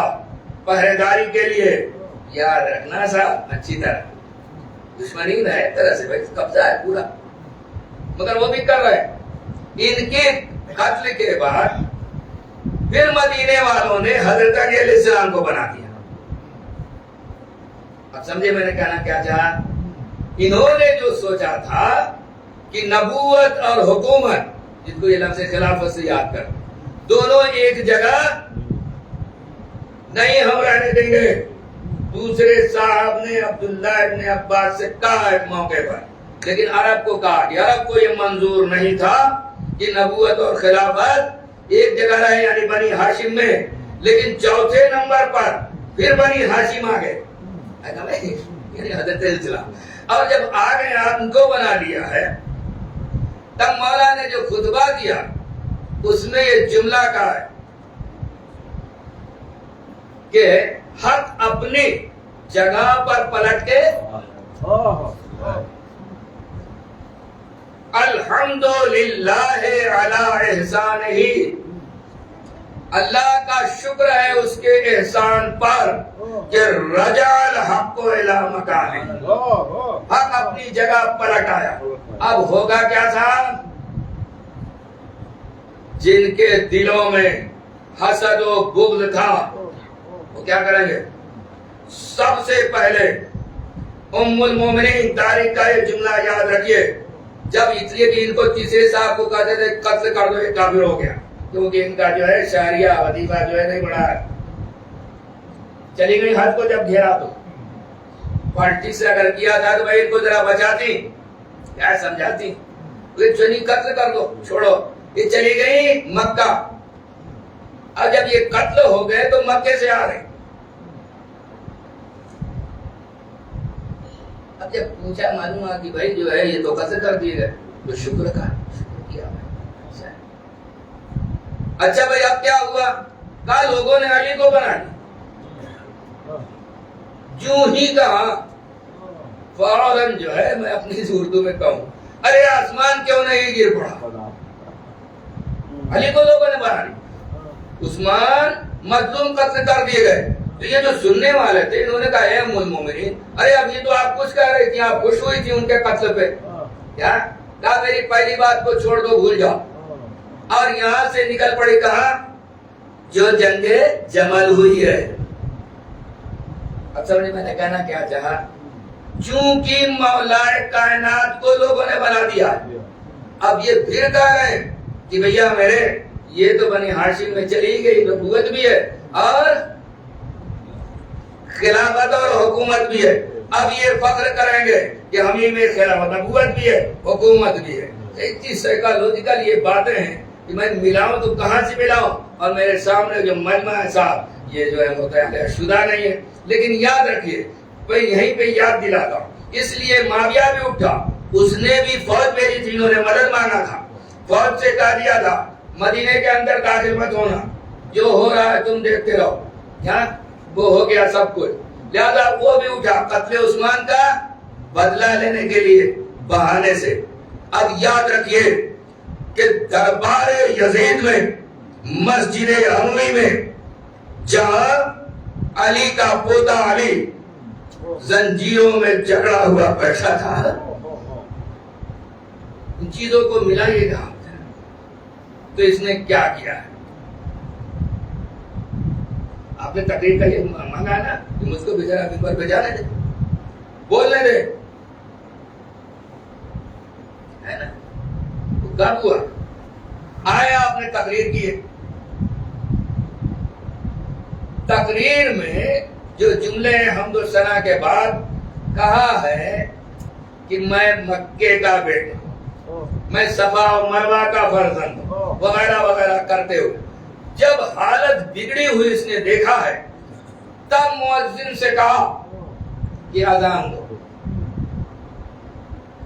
پہرے داری کے لیے. یاد رکھنا صاحب اچھی طرح، دشمنی ہے ایک طرح سے، بھائی قبضہ ہے پورا، مگر وہ بھی کر رہے. ان کے قتل کے بعد پھر مدینے والوں نے حضرت علی علیہ السلام کو بنا دیا. اب سمجھے میں نے کہنا کیا چاہا؟ انہوں نے جو سوچا تھا کہ نبوت اور حکومت، جس کو یہ لفظ خلافت سے یاد کر، دونوں ایک جگہ نہیں ہم رہنے دیں گے. دوسرے صاحب نے عبداللہ ابن عباس سے کہا ایک موقع پر، لیکن عرب کو کہا کہ عرب کو یہ منظور نہیں تھا کہ نبوت اور خلافت ایک جگہ رہے، یعنی بنی ہاشم میں. لیکن چوتھے نمبر پر پھر بنی ہاشم آ گئے، یعنی حضرت السلام. اور جب آ گئے آپ ان کو بنا لیا ہے، تب مولا نے جو خطبہ دیا اس میں یہ جملہ کہا ہے کہ حق اپنی جگہ پر پلٹ کے الحمدللہ علی احسانہ، اللہ کا شکر ہے اس کے احسان پر کہ رجع الحق الی مکانہ، حق اپنی جگہ پلٹ آیا. اب ہوگا کیا صاحب؟ جن کے دلوں میں حسد و بغض تھا وہ کیا کریں گے؟ سب سے پہلے ام المومنین تاریخ کا یہ جملہ یاد رکھیے، جب اس لیے کہ ان کو تیسرے صاحب کو کہتے تھے قتل کر دو، یہ کافر ہو گیا، کیونکہ ان کا جو ہے شہریہ وظیفہ جو ہے نہیں بڑھا ہے. چلی گئی حد کو جب گھیرا تو پالٹکس سے اگر کیا تھا تو بھائی ان کو ذرا بچاتی، کیا سمجھاتی، چنی قتل کر دو، چھوڑو. یہ چلی گئی مکہ. اب جب یہ قتل ہو گئے تو مکے سے آ رہے. اب جب پوچھا معلوم ہوا کہ بھائی جو ہے یہ تو قتل کر دیے گئے، تو شکر کیا. اچھا بھائی اب کیا ہوا؟ کہا لوگوں نے علی کو بنا دیا. جو ہی کہا فوراً جو ہے میں اپنی اردو میں کہوں، ارے آسمان کیوں نہیں گر پڑا؟ علی کو لوگوں نے بنا دیا. عثمان مظلوم قتل کر دیے گئے. تو یہ جو سننے والے تھے انہوں نے کہا اے ام المومنین، ارے اب یہ تو آپ کچھ کہہ رہی تھی، آپ خوش ہوئی تھی ان کے قتل پہ، کیا کہا میری پہلی بات کو چھوڑ دو، بھول جاؤ. اور یہاں سے نکل پڑی کہا جو جنگ جمل ہوئی ہے. اب سمجھے میں نے کہنا کیا چاہا؟ چونکہ مولا کائنات کو لوگوں نے بنا دیا، اب یہ پھر کہہ رہے ہیں کہ بھیا میرے یہ تو بنی ہاشم میں چلی گئی، نبوت بھی ہے اور خلافت اور حکومت بھی ہے. اب یہ فخر کریں گے کہ ہم ہی میں خلافت، نبوت بھی ہے، حکومت بھی ہے. اتنی سائیکالوجیکل یہ باتیں ہیں کہ میں ملاؤں تو کہاں سے ملاؤں؟ اور میرے سامنے جو مجمع ہے صاحب یہ جو ہے متعلق شدہ نہیں ہے. لیکن یاد رکھیے میں یہیں پہ یاد دلاتا ہوں، اس لیے معاویہ بھی اٹھا، اس نے بھی فوج بھیجی تھی، انہوں نے مدد مانگا تھا، فوج سے کہہ دیا تھا مدینے کے اندر داخل مت ہونا، جو ہو رہا ہے تم دیکھتے رہو. کیا وہ ہو گیا سب کچھ. لہذا وہ بھی اٹھا قتل عثمان کا بدلہ لینے کے لیے بہانے سے. اب یاد رکھیے کہ دربار یزید میں مسجد اموی میں جہاں علی کا پوتا علی زنجیروں میں جکڑا ہوا بیٹھا تھا، ان چیزوں کو ملائیے گا تو اس نے کیا کیا ہے؟ آپ نے تقریر کا یہ مانگا ہے نا کہ مجھ کو بھیجا ممبر پہ جانے دے، بولنے دے، ہے نا؟ کب ہوا؟ آئے آپ نے تقریر کی، تقریر میں جو جملے حمد و ثنا کے بعد کہا ہے کہ میں مکے کا بیٹا ہوں، میں صفا و مروہ کا فرزند ہوں، وغیرہ وغیرہ کرتے ہوئے جب حالت بگڑی ہوئی اس نے دیکھا ہے، تب مؤذن سے کہا کہ اذان دو،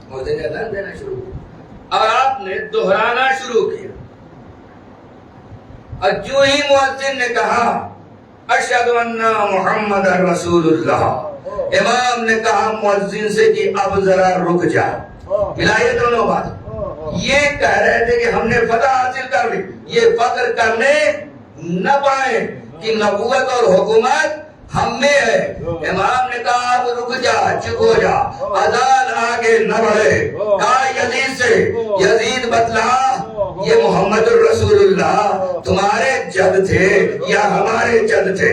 مؤذن نے اذان دینا شروع کیا اور آپ نے دہرانا شروع کیا، اور جو ہی مؤذن نے کہا اشہد ان محمد رسول اللہ، امام نے کہا مؤذن سے کہ اب ذرا رک جا، ملائے دونوں بات، یہ کہہ رہے تھے کہ ہم نے فتح حاصل کر لی، یہ فخر کرنے نہ پائے کہ نبوت اور حکومت ہم میں ہے، امام نے کہا اب رک جا، چپ ہو جا، اذان آگے نہ بڑھے، کہا یزید سے، یزید بتلا یہ محمد الرسول اللہ تمہارے جد تھے یا ہمارے جد تھے؟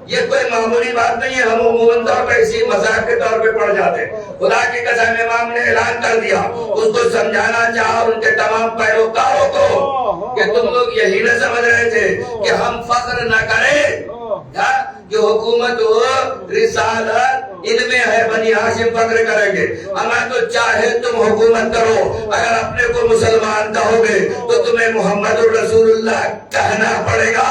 یہ کوئی معمولی بات نہیں ہے، ہم عموماً طور پہ اسی مذاق کے طور پہ پڑھ جاتے، خدا کی قسم امام نے اعلان کر دیا، اس کو سمجھانا چاہا ان کے تمام پیروکاروں کو کہ تم لوگ یہی نہ سمجھ رہے تھے کہ ہم فخر نہ کریں کہ حکومت ہو رسالت ان میں ہے، بنی ہاشم فخر کریں گے، ہمیں تو چاہے تم حکومت کرو، اگر اپنے کو مسلمان کہو گے تو تمہیں محمد الرسول اللہ کہنا پڑے گا،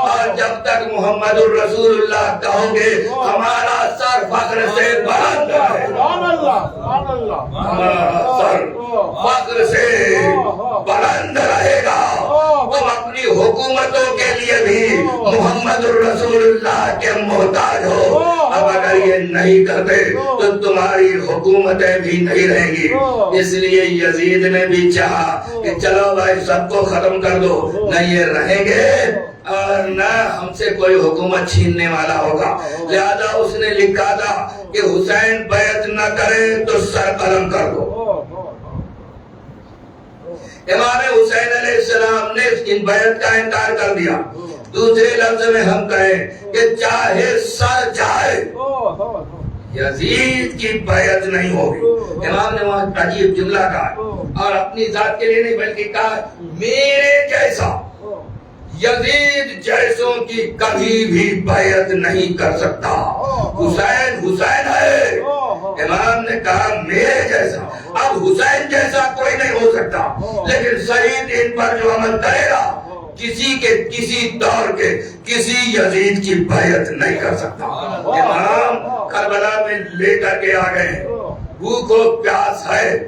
اور جب تک محمد الرسول اللہ کہو گے ہمارا سر فخر سے بلند ہے، ہمارا سر فخر سے بلند رہے گا، تم اپنی حکومتوں کے لیے بھی محمد الرسول اللہ کے محتاج ہو، اب اگر یہ نہیں کرتے تو تمہاری حکومتیں بھی نہیں رہیں گی، اس لیے یزید نے بھی چاہا کہ چلو بھائی سب کو ختم کر دو، نہ یہ رہیں گے اور نہ ہم سے کوئی حکومت چھیننے والا ہوگا، لہذا اس نے لکھا تھا کہ حسین بیعت نہ کرے تو سر قلم کر دو، امام حسین علیہ السلام نے ان بیعت کا انکار کر دیا، دوسرے لفظ میں ہم کہیں کہ چاہے سر جائے یزید کی بیعت نہیں ہوگی، امام نے وہاں عجیب جملہ کہا اور اپنی ذات کے لیے نہیں بلکہ کہا میرے جیسا یزید جیسوں کی کبھی بھی بیعت نہیں کر سکتا، حسین حسین ہے، امام نے کہا میرے جیسا، اب حسین جیسا کوئی نہیں ہو سکتا، لیکن شہید ان پر جو عمل کرے گا کسی کے کسی دور کے کسی یزید کی بیعت نہیں کر سکتا، امام کربلا میں لے کر کے آ گئے، بھوک و پیاس ہے،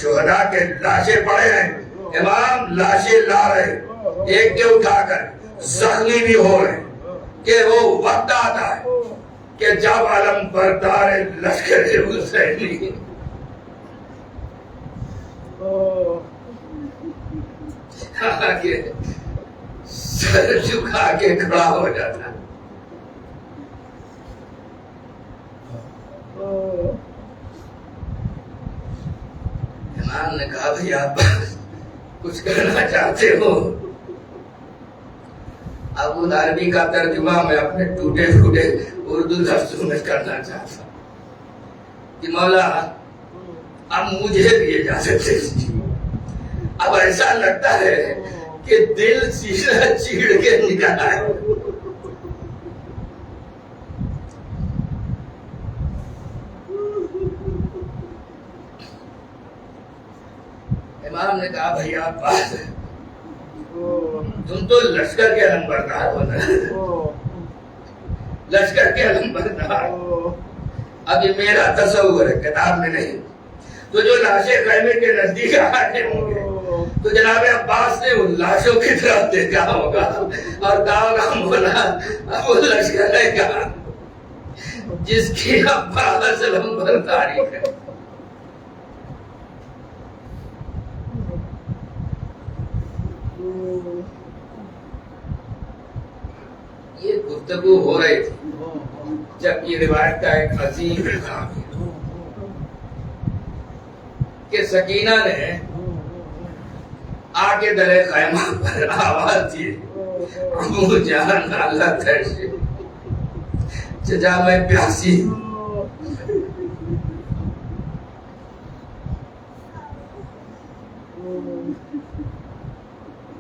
شہداء کے لاشیں پڑے ہیں، امام لاشیں لا رہے ایک کے اٹھا کر، زخمی بھی ہو رہے کہ وہ وقت آتا ہے کہ جب علم بردار لشکر حسینی سر جھکا کے کھڑا ہو جاتا، امام نے کہا بھئی آپ کچھ کہنا چاہتے ہو؟ ابو عربی کا ترجمہ میں اپنے ٹوٹے پھوٹے اردو لفظوں میں کرنا چاہتا ہوں کہ مولا اب مجھے بھی اجازت دے، اب ایسا لگتا ہے کہ دل سیدھا چیڑ کے نکل آئے، امام نے کہا بھئی آپ تم تو لشکر کے علم بردار ہو نا، لشکر کے علم بردار، اب یہ میرا تصور ہے کتاب میں نہیں، تو جو لاشیں خیمے کے نزدیک آتے ہوں گے تو جناب عباس نے ان لاشوں کی طرف دیکھا ہوگا اور کہا ہوگا مولا اب وہ لشکر ہے کہاں جس کی عباس علم برداری ہے، یہ گفتگو ہو رہی تھی جب یہ روایت کا ایک عظیم الزام ہے کہ سکینہ نے آگے درے خیمہ پر آواز دی، ابو جان اللہ ترشی چچا میں پیاسی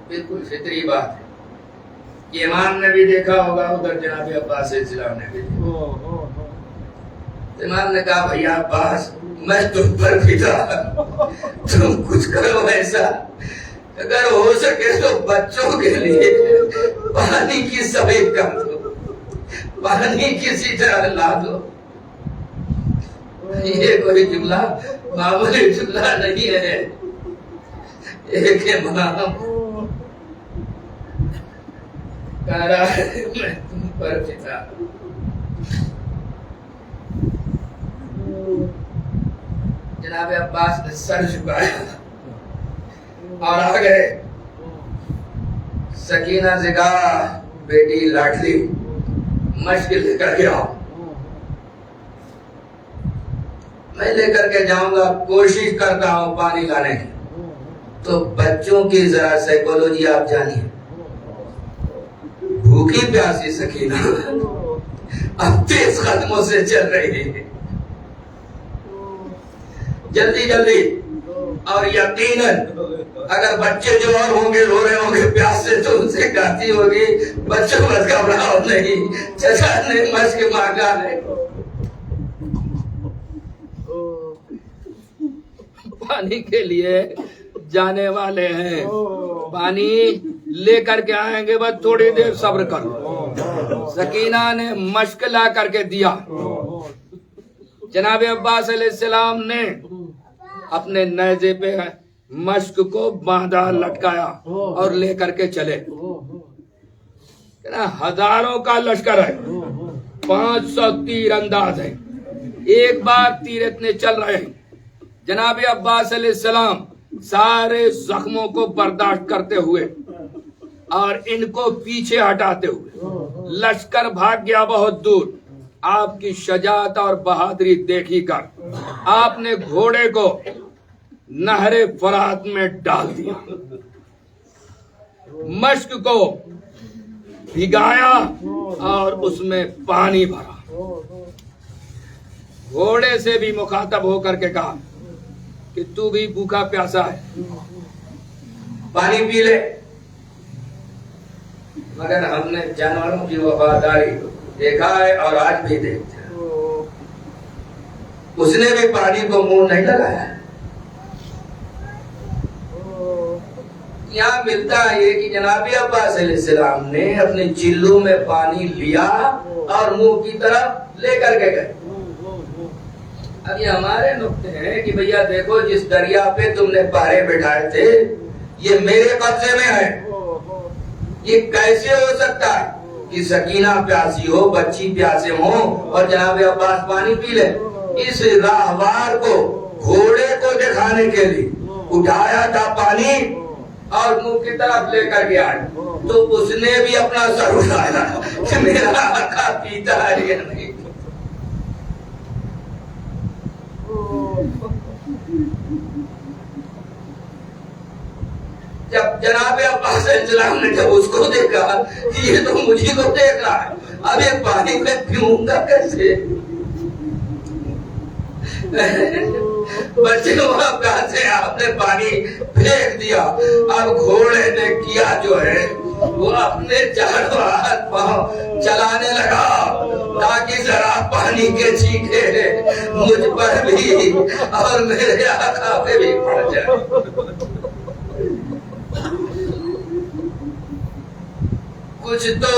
بالکل فطری بات ہے. یہ امام نے بھی دیکھا ہوگا، ادھر جناب عباس اسلام نے بھی دیکھا. امام نے کہا بھیا عباس میں تم پر فدا، تم کچھ کرو ایسا، اگر ہو سکے تو بچوں کے لیے پانی کی سبھی کر دو، پانی کسی طرح لا دو. یہ کوئی جملہ معمولی جملہ نہیں ہے. ایک امام کہہ رہا ہے میں تم پر فدا. جناب عباس نے سر جھکایا اور آ گئے. سکینہ سے کہا بیٹی لاڈلی مشق لے کر کے آؤ. میں لے کر کے جاؤں گا، کوشش کرتا ہوں پانی لانے کی. تو بچوں کی ذرا سائیکولوجی آپ جانیے. بھوکی پیاسی سکینہ اب تیز قدموں سے چل رہی ہے، جلدی جلدی. اور یقیناً اگر بچے جو اور ہوں گے رو رہے ہوں گے پیاس سے تو ان سے کہتی ہوگی بچوں مت گھبراؤ نہیں، چچا نے مشق مانگا ہے. پانی کے لیے جانے والے ہیں، پانی لے کر کے آئیں گے، بس تھوڑی دیر صبر کرو. سکینہ نے مشق لا کر کے دیا. جناب عباس علیہ السلام نے اپنے نیزے پہ مشق کو باندھا لٹکایا اور لے کر کے چلے. ہزاروں کا لشکر ہے، 500 تیر انداز ہیں، ایک بار تیر اتنے چل رہے ہیں. جناب عباس علیہ السلام سارے زخموں کو برداشت کرتے ہوئے اور ان کو پیچھے ہٹاتے ہوئے لشکر بھاگ گیا بہت دور. آپ کی شجاعت اور بہادری دیکھی کر آپ نے گھوڑے کو نہر فرات میں ڈال دیا، مشق کو بھگایا اور اس میں پانی بھرا. گھوڑے سے بھی مخاطب ہو کر کے کہا کہ تو بھی بھوکا پیاسا ہے، پانی پی لے. مگر ہم نے جانوروں کی وفاداری دیکھا ہے اور آج بھی دیکھتے ہیں، اس نے بھی پانی کو منہ نہیں لگایا. یہاں ملتا ہے کہ جناب عباس علیہ السلام نے اپنے چلو میں پانی لیا اور منہ کی طرف لے کر کے گئے. اب یہ ہمارے نقطے ہیں کہ بھیا دیکھو جس دریا پہ تم نے پہرے بٹھائے تھے یہ میرے قبضے میں ہے. یہ کیسے ہو سکتا ہے کہ سکینہ پیاسی ہو، بچی پیاسے ہو اور جناب عباس پانی پی لے؟ اس راہوار کو گھوڑے کو دکھانے کے لیے اٹھایا تھا پانی اور منہ کی طرف لے کر گیا تو اس نے بھی اپنا سر اٹھایا کہ میرا آقا پیتا ہے یا نہیں. جب جناب عباس علیہ السلام نے جب اس کو دیکھا یہ تو مجھے کو دیکھ رہا ہے، اب یہ پانی میں پیوں گا کیسے؟ بچے وہاں کہاں سے آپ نے پانی پھینک دیا. اب گھوڑے نے کیا جو ہے وہ اپنے چاروں ہاتھ پاؤں چلانے لگا تاکہ ذرا پانی کے چھینٹے مجھ پر بھی اور میرے آقا پہ بھی پڑ جائے. کچھ تو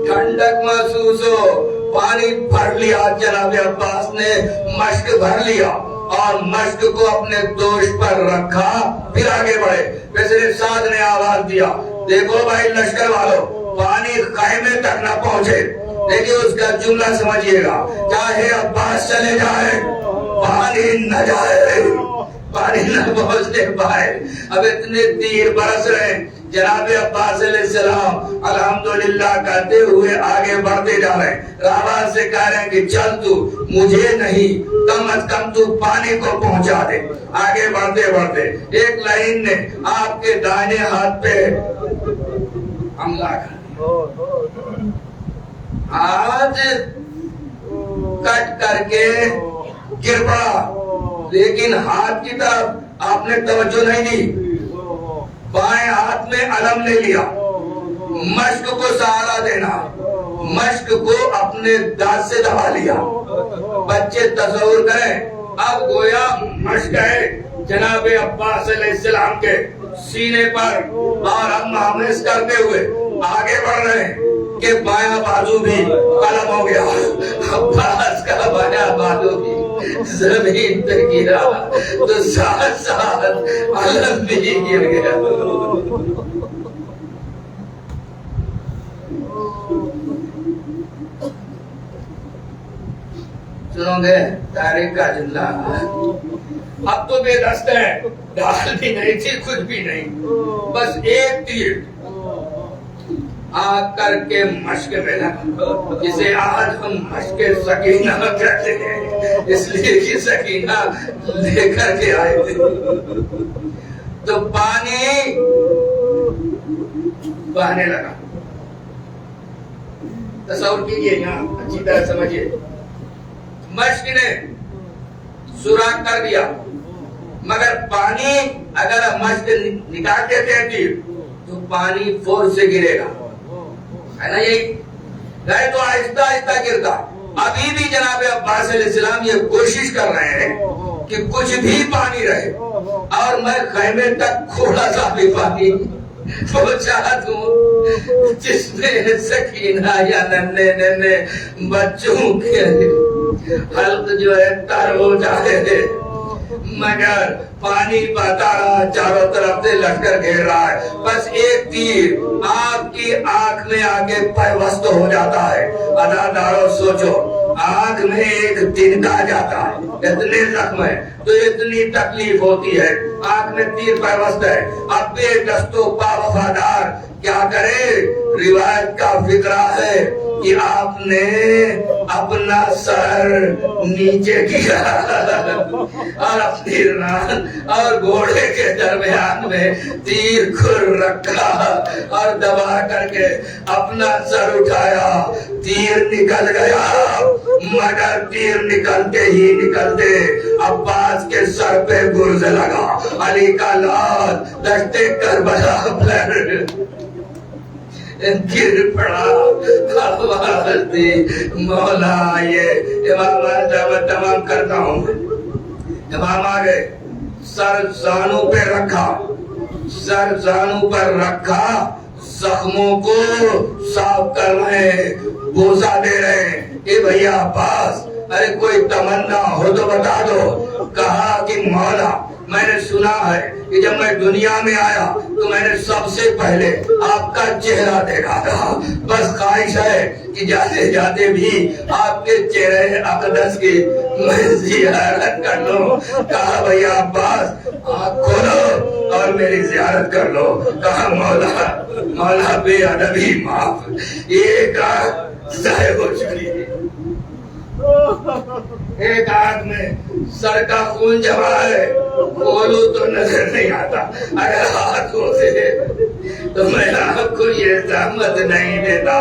ٹھنڈک محسوس ہو. پانی بھر لیا جناب عباس نے، مشق بھر لیا اور مشق کو اپنے دوش پر رکھا، پھر آگے بڑھے. ویسے سعد نے آواز دیا دیکھو بھائی لشکر والو پانی خیمے تک نہ پہنچے، لیکن اس کا جملہ سمجھیے گا، چاہے عباس چلے جائے پانی نہ جائے. پانی نہ پہنچنے پائے. اب اتنے تیر برس رہے. جناب عباس علیہ السلام الحمدللہ کہتے ہوئے آگے بڑھتے جا رہے ہیں. راوہ سے کہہ رہے ہیں کہ چل تو, مجھے نہیں, کم از کم تو پانی کو پہنچا دے. آگے بڑھتے بڑھتے ایک لائن نے آپ کے دائیں ہاتھ پہ حملہ کر, ہاتھ کٹ کر کے گر پڑا. لیکن ہاتھ کی طرف آپ نے توجہ نہیں دی. بائیں ہاتھ میں علم لے لیا. مشق کو سہارا دینا, مشق کو اپنے دانت سے دبا لیا. بچے تصور کریں, اب گویا مشق ہے جناب عباس علیہ السلام کے سینے پر, اور ہم ہمس کرتے ہوئے آگے بڑھ رہے ہیں کہ بایاں بازو بھی قلم ہو گیا. عباس کا بایاں بازو بھی زمین پہ گرا تو ساتھ ساتھ علم بھی گر گیا. سنو گے تاریخ کا جملہ, اب تو بے دست ہے, ڈال بھی نہیں تھی, کچھ بھی نہیں, بس ایک تیر آ کر کے مشق میں لگا, جسے آج ہم مشق سکینہ کہتے ہیں, اس لیے کہ سکینہ لے کر کے آئے تھے. تو پانی بہنے لگا. تصور کیجئے, یہاں اچھی طرح سمجھیے, مشق نے سوراخ کر دیا, مگر پانی اگر مشق نکال دیتے تیر تو پانی فور سے گرے گا, ہے نا. یہی گئے تو آہستہ آہستہ گرتا. ابھی بھی جناب عباس علیہ السلام یہ کوشش کر رہے ہیں کہ کچھ بھی پانی رہے, اور میں خیمے تک تھوڑا سا بھی پانی پہنچا دوں جس میں سکینہ یا ننھے ننھے بچوں کے حلق جو ہے تر ہو جائے. مگر پانی بہتا رہا, چاروں طرف سے لشکر گھیر رہا ہے. بس ایک تیر آپ کی آنکھ میں آگے پیوست ہو جاتا ہے. ادادارو سوچو, آنکھ میں ایک دن کا جاتا ہے, اتنے زخم ہے تو اتنی تکلیف ہوتی ہے, آنکھ میں تیر پیوست ہے. اب بے دست و پا وفادار کیا کرے. روایت کا فقرہ ہے کہ آپ نے اپنا سر نیچے کیا اور اپنی ران اور گھوڑے کے درمیان میں تیر کھر رکھا اور دبا کر کے اپنا سر اٹھایا. تیر نکل گیا, مگر تیر نکلتے ہی نکلتے عباس کے سر پہ گرز لگا. علی کا لال دشتے کربلا پر گر پڑا. آواز دی, مولا یہ امام تمام کرتا ہوں. امام آگے سر زانوں پہ رکھا, سر زانوں پر رکھا, زخموں کو صاف کر رہے ہیں, بوسا دے رہے ہیں کہ بھیا عباس, ارے کوئی تمنا ہو تو بتا دو. کہا کہ مولا میں نے سنا ہے کہ جب میں دنیا میں آیا تو میں نے سب سے پہلے آپ کا چہرہ دیکھا تھا. بس خواہش ہے کہ جاتے جاتے بھی آپ کے چہرے اقدس کی میں زیارت کر لوں. کہا بھیا عباس آنکھ کھولو اور میری زیارت کر لو. کہا مولا بے ادبی معاف, ایک آنکھ ضائع ہو چکی ہے. ایک آنکھ میں سر کا خون جمع ہے, کھولو تو نظر نہیں آتا. اگر ہاتھ ہوتے تو میں آپ کو یہ زحمت نہیں دیتا.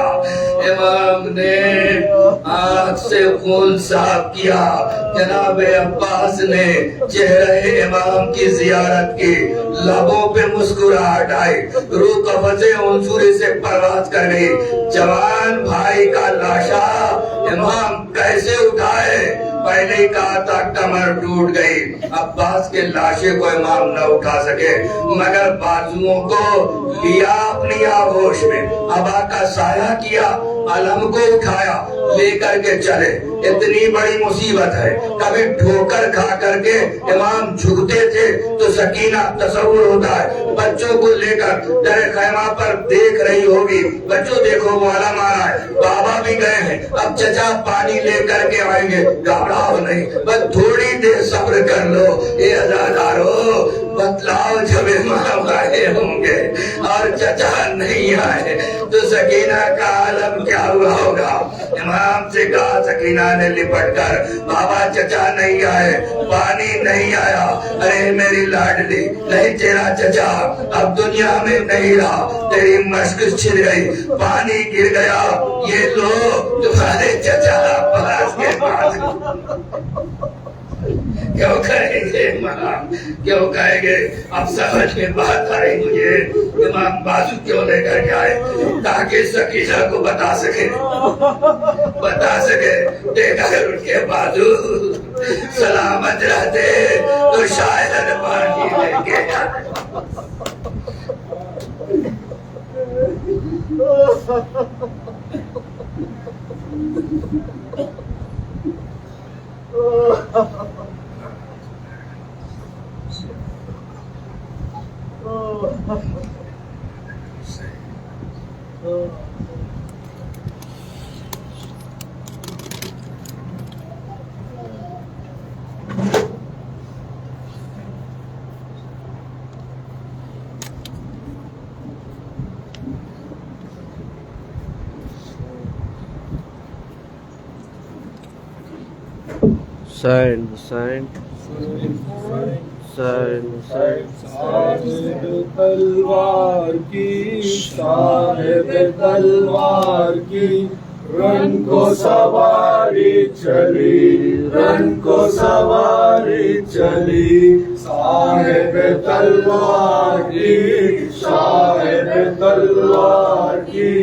امام نے آنکھ سے خون صاف کیا. جناب عباس نے چہرے امام کی زیارت کی, لبوں پہ مسکراہٹ آئی, روح قفص عنصری سے پرواز کر گئی. جوان بھائی کا لاشا امام کیسے اٹھائے؟ پہلے ہی کہا تھا کمر ٹوٹ گئی. عباس کے لاشے کو امام نہ اٹھا سکے, مگر بازوؤں کو لیا اپنی آغوش میں, ابا کا سایہ کیا, علم کو اٹھایا, لے کر کے چلے. اتنی بڑی مصیبت ہے. کبھی ٹھوکر کھا کر کے امام جھکتے تھے تو سکینہ تصور ہوتا ہے بچوں کو لے کر در خیمہ پر دیکھ رہی ہوگی, بچوں دیکھو وہ علم آ رہا ہے, بابا بھی گئے ہیں, اب چچا پانی لے لے کر کے آئیں گے، گھبراؤ نہیں، بس تھوڑی دیر صبر کر لو۔ اے عزادارو بتلاؤ جب امام آئے ہوں گے اور چچا نہیں آئے تو سکینہ کا عالم کیا ہوا ہوگا؟ امام سے کہا، سکینہ نے لپٹ کر، بابا چچا نہیں آئے، پانی نہیں آیا۔ ارے میری لاڈلی، نہیں تیرا چچا اب دنیا میں نہیں رہا، تیری مشق چھن گئی، پانی گر گیا، یہ لو تمہارے چچا عباس کے پاس۔ کیوں کہیں گے امام، کیوں کہیں گے؟ اب سمجھ میں بات آئی مجھے، امام بازو کیوں لے کر کے آئے؟ تاکہ سکینہ کو بتا سکے دیکھا ان کے بازو سلامت رہتے تو شاید پانی لے کے صاحب تلوار کی، صاحب تلوار کی، رن کو سواری چلی، رن کو سواری چلی، صاحب تلوار کی، صاحب تلوار کی،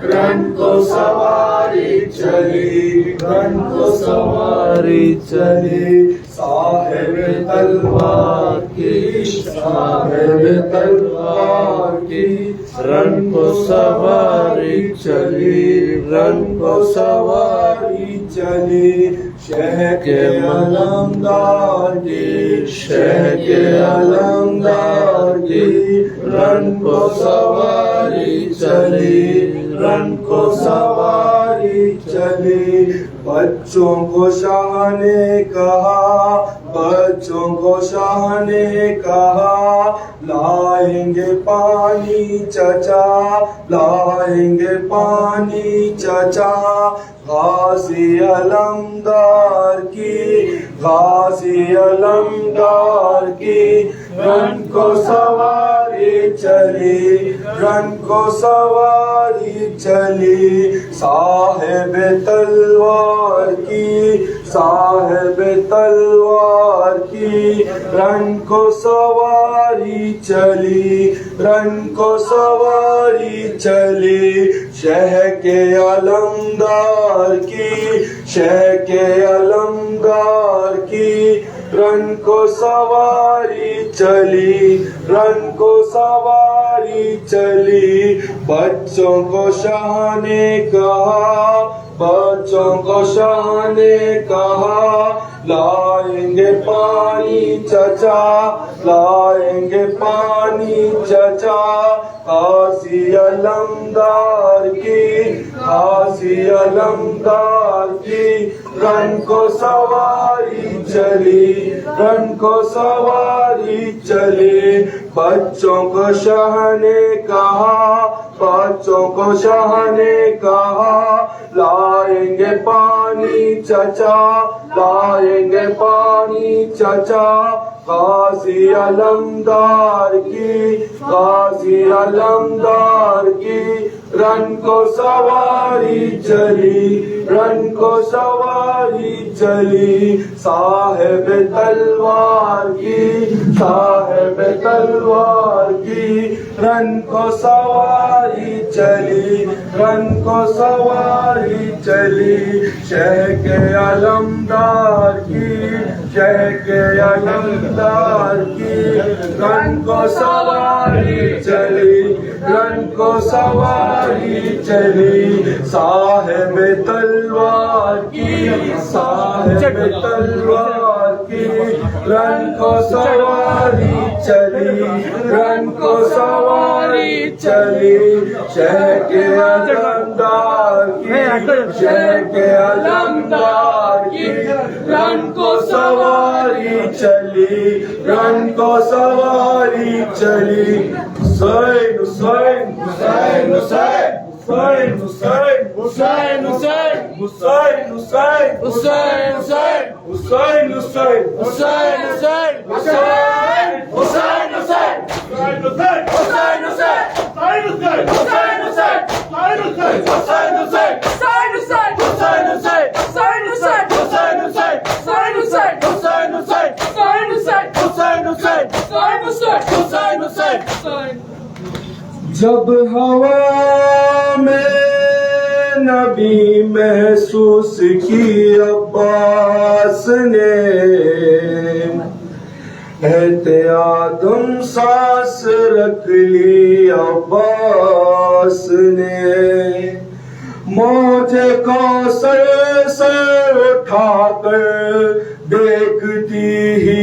رن کو سواری چلی، رن کو سواری چلی، صاحب تلوار کی، صاحب تلوار کی، رن کو سواری چلی، رن کو سواری چلی، شہ کے علمدار کی، شہ کے علمدار کی، رن کو سواری چلی، رن کو سواری چلی، بچوں کو شاہ نے کہا، بچوں کو شاہ نے کہا، لائیں گے پانی چچا، لائیں گے پانی چچا، غازی علمدار کی، غازی علمدار کی، رن کو سواری چلی، رن کو سواری چلی، صاحب تلوار کی، صاحب تلوار کی، رن کو سواری چلی، رن کو سواری چلی، شہ کے علمدار کی، شہ کے علمدار کی، رن کو سواری چلی، رن کو سواری چلی، بچوں کو شاہ نے کہا، بچوں کو شاہ نے کہا، لائیں گے پانی چچا، لائیں گے پانی چچا، غازی علمدار کی، غازی علمدار کی، رن کو سواری چلی، رن کو سواری چلی، بچوں کو شاہ نے کہا، بچوں کو شاہ نے کہا، لائیں گے پانی چچا، لائیں گے پانی چچا، غازی علمدار کی، غازی علمدار کی، رن کو سواری چلی، رن کو سواری چلی، صاحب تلوار کی، صاحب تلوار کی، رن کو سواری چلی، رن کو سواری چلی، شہ کے علمدار کی، شہ کے علمدار کی، رن کو سواری چلی، رن کو سواری چلی، صاحب تلوار کی، صاحب تلوار کی، رن کو سواری چلی، رن کو سواری چلی، شہ کے علمدار کی، شہر کے علمدار کی رن کو سواری چلی، رن کو سواری چلی، حسین حسین حسین حسین حسین حسین حسین حسین حسین حسین حسین حسین حسین حسین حسین حسین حسین حسین جب ہوا میں نبی محسوس کی عباس نے، احتیاطم سانس رکھ لی عباس نے، موج کوثر سر اٹھا کر دیکھتی ہی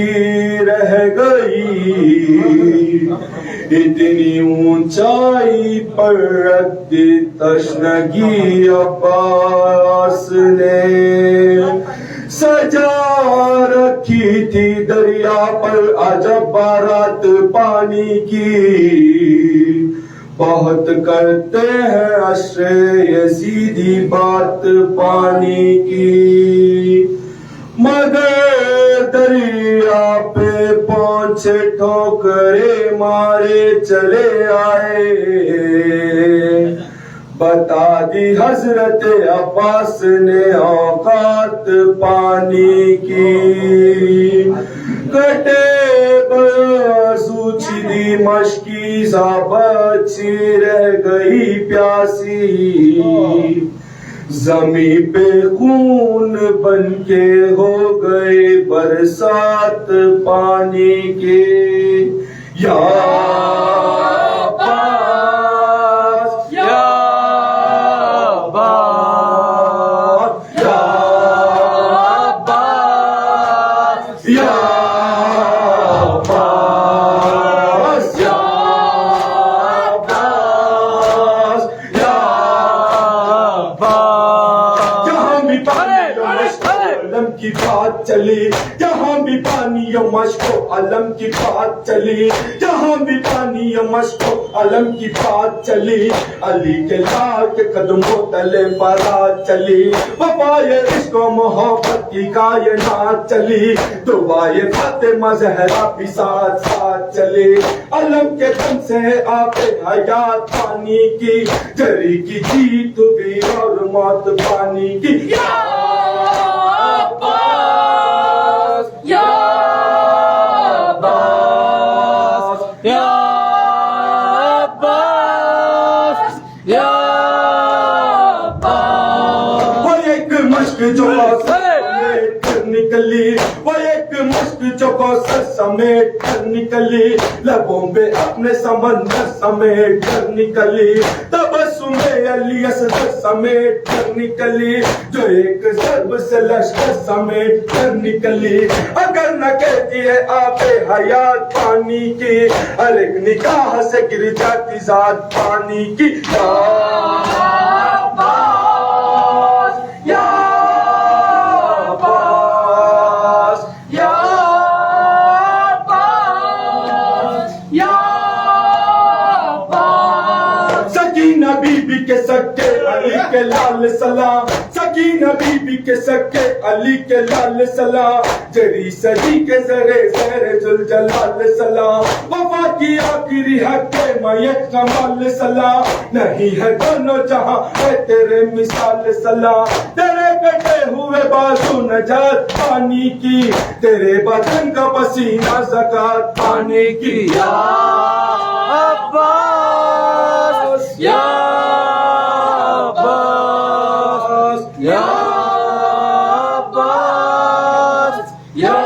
رہ گئی، اتنی اونچائی پر رکھ دی تشنگی عباس نے، سجا رکھی تھی دریا پر عجب بارات پانی کی، بہت کرتے ہیں عشر یزیدی بات پانی کی، مگر دریا پہ پہنچے ٹھوکرے مارے چلے آئے، بتا دی حضرت عباس نے اوقات پانی کی، کٹے برسو چھری مشکی سا بچی رہ گئی پیاسی، زمین پہ خون بن کے ہو گئے برسات پانی کے، یا عباس یا عباس یا عباس یا عباس یا عباس یا علم کی بات چلی، جہاں بھی پانی و مشق و علم کی بات چلی، جہاں بھی پانی و مشق و علم کی بات چلی، علی کے لال کے قدموں تلے بارات چلی، وفائے عشق و محبت کی کائنات چلی، دعائے فاطمہ زہرا بھی ساتھ ساتھ چلی، علم کے دم سے آپ حیات پانی کی، جری کی جیت بھی اور موت پانی کی، یا عباس یا عباس یا عباس یا عباس، وہ ایک مشق جو سمیٹ کر نکلی، وہ ایک مشق جو کوثر سمیٹ کر نکلی، لبوں پہ اپنے سمندر سمیٹ کر نکلی، تبسم علی اصغر سمیٹ کر نکلی، جو ایک ضرب سے لشکر سمیٹ کر نکلی، اگر نہ کہتی ہے آپ حیات پانی کی، ہر ایک نگاہ سے گر جاتی ذات پانی کی، یا عباس یا عباس یا عباس یا عباس، سکینہ بی بی کے سکے علی کے لال سلام، سکینہ بی بی کے سکے علی کے لال سلام، جری صدی کے زرے زہر ذوالجلال سلام، وفا کی آخری حق کے میت کمال سلام، نہیں ہے دونوں جہاں ہے تیرے مثال سلام، تیرے کٹے ہوئے بازو نجات پانی کی، تیرے بدن کا پسینہ زکات پانی کی، یا عباس یا عباس یا عباس یا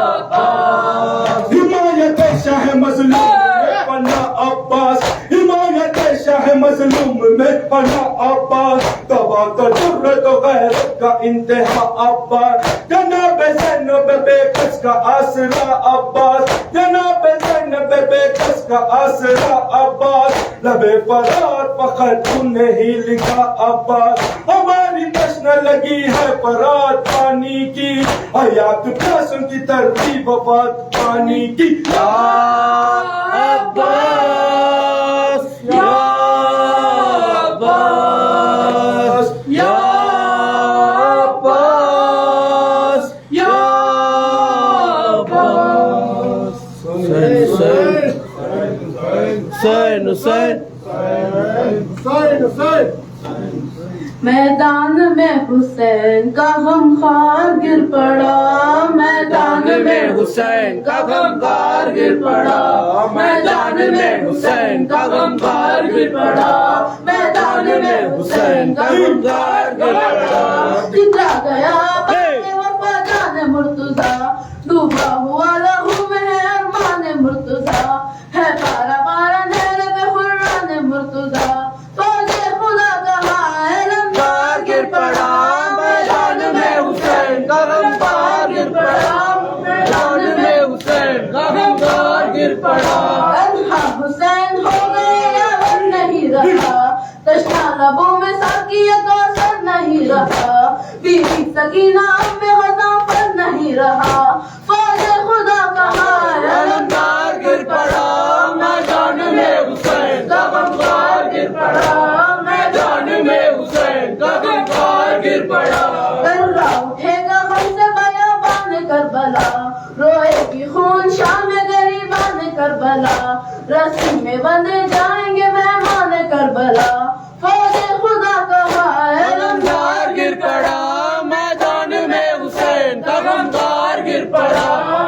عباس، حمایت شاہ مظلوم میں پناہ عباس، حمایت شاہ مظلوم میں پناہ عباس، تباہ کا جرت و غیرت کا انتہا عباس، جناب زینب بے کس کا آسرا عباس، جناب زینب بے کس کا آسرا عباس، لبے فرات فخر تو نہیں لکھا عباس ہماری تشنہ لگی ہے فرات پانی کی حیات پیاسوں کی ترتیب وفات پانی کی یا عباس یا عباس یا عباس یا عباس حسین حسین میدان میں حسین کا غمخوار گر پڑا میدان میں حسین کا غمخوار گر پڑا میدان میں حسین کا غمخوار گر پڑا میدان میں حسین کا غمخوار گر پڑا ٹکرا گیا باغ وفا جان مرتضیٰ ڈوبا ہوا لہو میں ہے ارمان مرتضیٰ ہے پارا پارا نیل میں خران مرتضیٰ فوج خدا کہا ہے لمبار گر پڑا میدان میں حسین کا غمخوار گر پڑا میدان میں حسین کا غمخوار گر پڑا تنہا حسین ہو گئے اب نہیں رہا تشنا لبوں میں ساقیت و اثر نہیں رہا بیوی سکینہ اب میں غذا پر نہیں رہا فوج خدا کہا ہے لمبار گر پڑا میدان میں حسین کا غمخوار گر پڑا میدان میں حسین کا غمخوار گر پڑا درہ اٹھے گا غم سے بیابان کربلا روئے گی خون شام غریبان کربلا رسی میں بندے جائیں گے مہمان کربلا فوج خدا کہا ہے لمبار گر پڑا میدان میں حسین کا غمخوار گر پڑا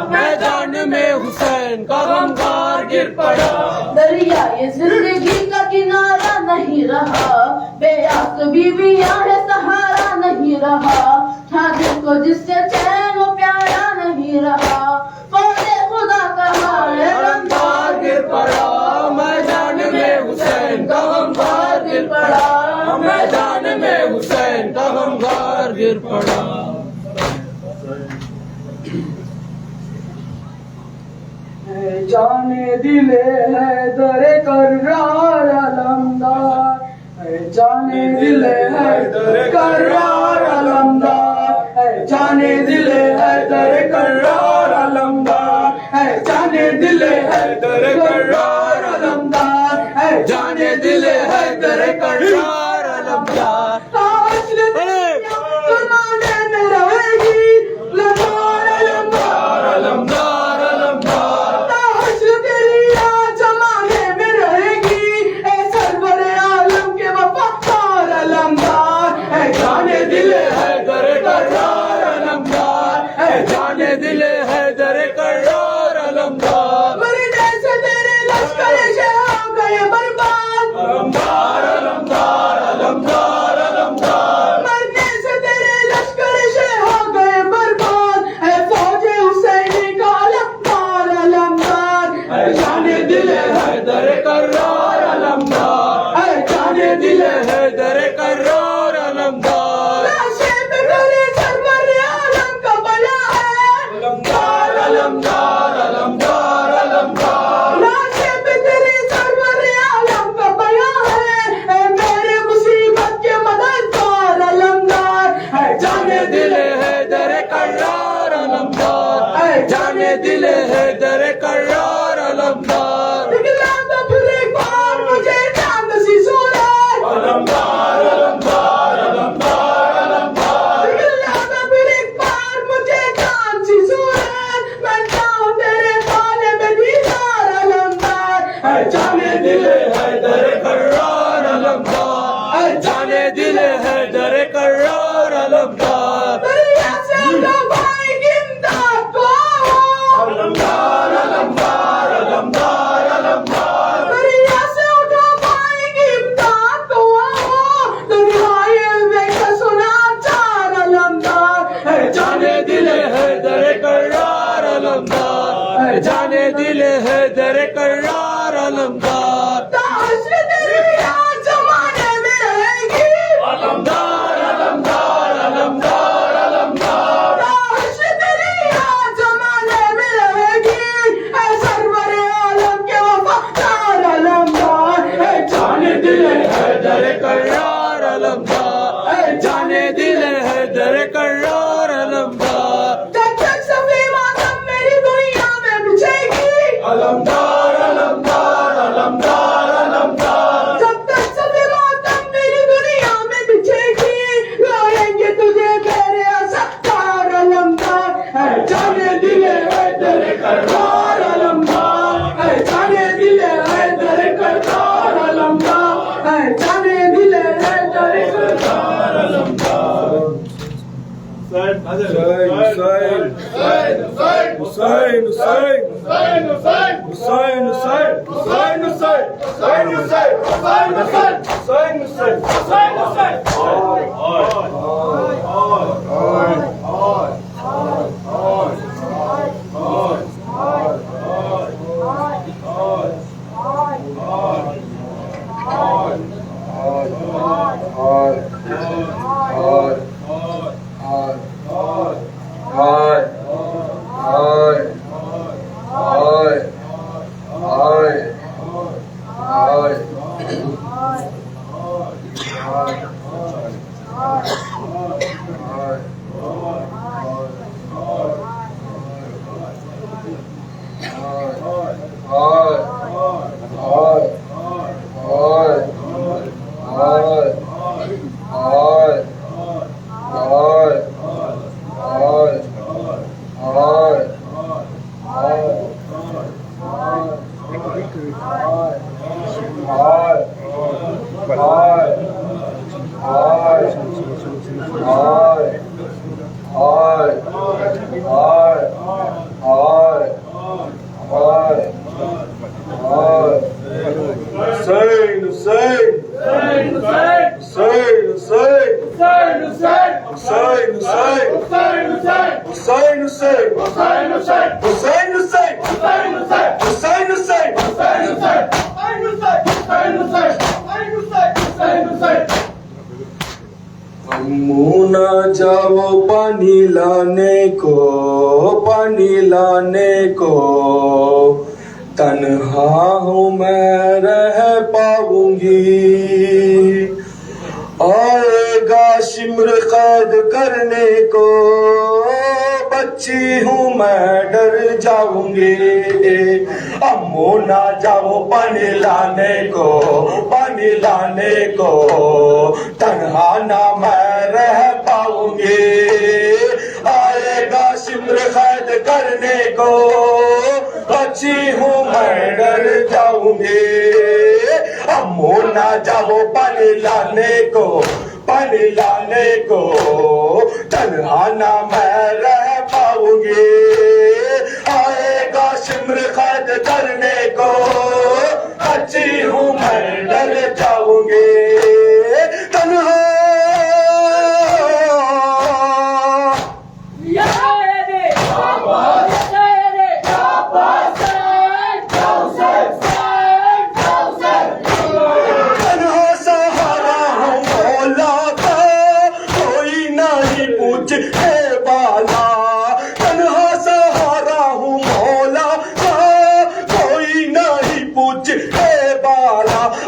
میدان میں حسین کا غمخوار گر پڑا دریائے زندگی کا کنارہ نہیں رہا بے آس بیویاں ہے سہارا نہیں رہا تھا دل کو جس سے چین و پیارا نہیں رہا فوج خدا کہا ہے لمبار گر پڑا میدان میں حسین کا غمخوار گر پڑا میدان میں حسین کا غمخوار گر پڑا جانے دلے حیدر کرار علمدار جانے دلے حیدر کرار علمدار جانے دلے حیدر کرار علمدار جانے دلے حیدر کرار علمدار جانے دلے حیدر کرار علمدار زمانے میں رہے گی للکار علمدار علمدار علمدار حشر تیری آج زمانے میں رہے گی اے سرور عالم کے وفادار علمدار اے جانے دل حیدر کرار علمدار اے جانے دل حیدر کرار علمدار مرنے سے تیرے لشکر شہاب گئے برباد علمدار علمدار علمدار علمدار مرنے سے تیرے لشکر شہاب گئے برباد اے فوج حسینی کا علمدار علمدار اے جانے دل حیدر کرار علمدار اے جانے دل حیدر کرار علمدار لاشے پہ کرے سرور عالم کا بلا ہے علمدار علمدار علمدار علمدار لاشے پہ تیرے سرور عالم کا بلا ہے اے میرے مصیبت کے مددگار علمدار اے جانے دل حیدر کرار علمدار اے جانے دل حیدر کرار علمدار دکھلا تو پھر ایک بار مجھے چاند سی صورت علمدار علمدار علمدار علمدار دکھلا تو پھر ایک بار مجھے چاند سی صورت میں چاہوں تیرے طالب دیدار علمدار اے جانے دل حیدر کرار علمدار اے جانے دل حیدر کرار علمدار دریا سے اٹھا بھائی کی امداد کو علمدار علمدار علمدار علمدار دریا سے اٹھا بھائی کی امداد کو دنیائے الوے کا سنا چار علمدار اے جانے دل حیدر کرار علمدار اے جانے دل حیدر کرار علمدار حشر تیری آج زمانے میں رہے گی علمدار علمدار در کرار علمدار، اے جانے دل ہے در کرار علمدار، جب تک صفی ماتم میری دنیا میں بچھے گی، علمدار علمدار علمدار علمدار، جب تک صفی ماتم میری دنیا میں بچھے گی، لائیں گے تجھے میرے ستار علمدار، اے جانے دل ہے در کرار علمدار، اے جانے دل ہے در کرار علمدار، اے جانے دل ہے در کرار علمدار۔ حسین حسین حسین حسین حسین حسین حسین نہ جاؤ پانی لانے کو، تنہا ہوں میں رہ پاؤں گی، آئے گا شمر قید کرنے کو، بچی ہوں میں ڈر جاؤں گی، امو نہ جاؤ پانی لانے کو، تنہا نہ میں رہ پاؤں گی، آئے گا شمر قید کرنے کو، بچی ہوں میں ڈر جاؤں گی، امو نہ جاؤ پانی لانے کو، تنہا نہ میں رہ پاؤں گی، آئے گا شمر قید کرنے کو، بچی ہوں میں ڈر جاؤں گی، تنہا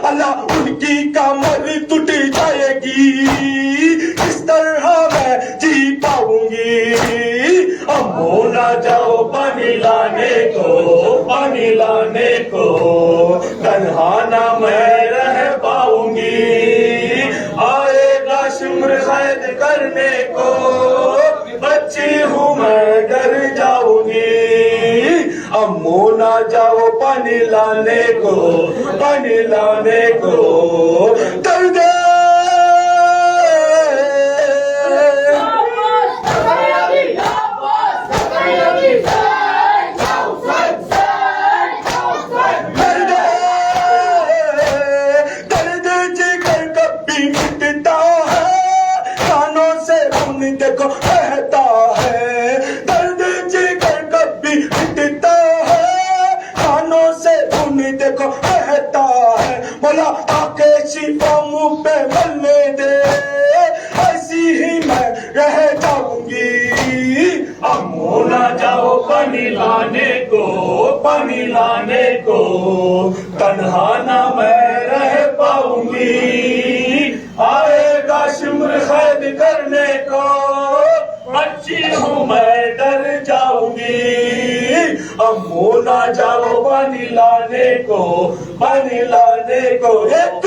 اللہ ان کی کمر ٹوٹ جائے گی، کس طرح میں جی پاؤں گی، امو نہ جاؤ پانی لانے کو، تنہا نہ میں رہ پاؤں گی، آئے گا شمر قید کرنے کو، بچی ہوں میں ڈر جاؤں گی، امو نہ جاؤ پانی لانے کو، درد جگر کبھی مٹتا ہے، کانوں سے خون دیکھو بہتا ہے، درد جگر کبھی مٹتا ہے، کانوں سے خون دیکھو بہتا ہے، مولا آ کے شفا منہ پہ ملنے دے، ایسی ہی میں رہ جاؤں گی، امو نہ جاؤ پانی لانے کو، تنہا نہ میں رہ پاؤں گی، بچی ہوں میں ڈر جاؤں گی امو نہ جاؤ پانی لانے کو ایک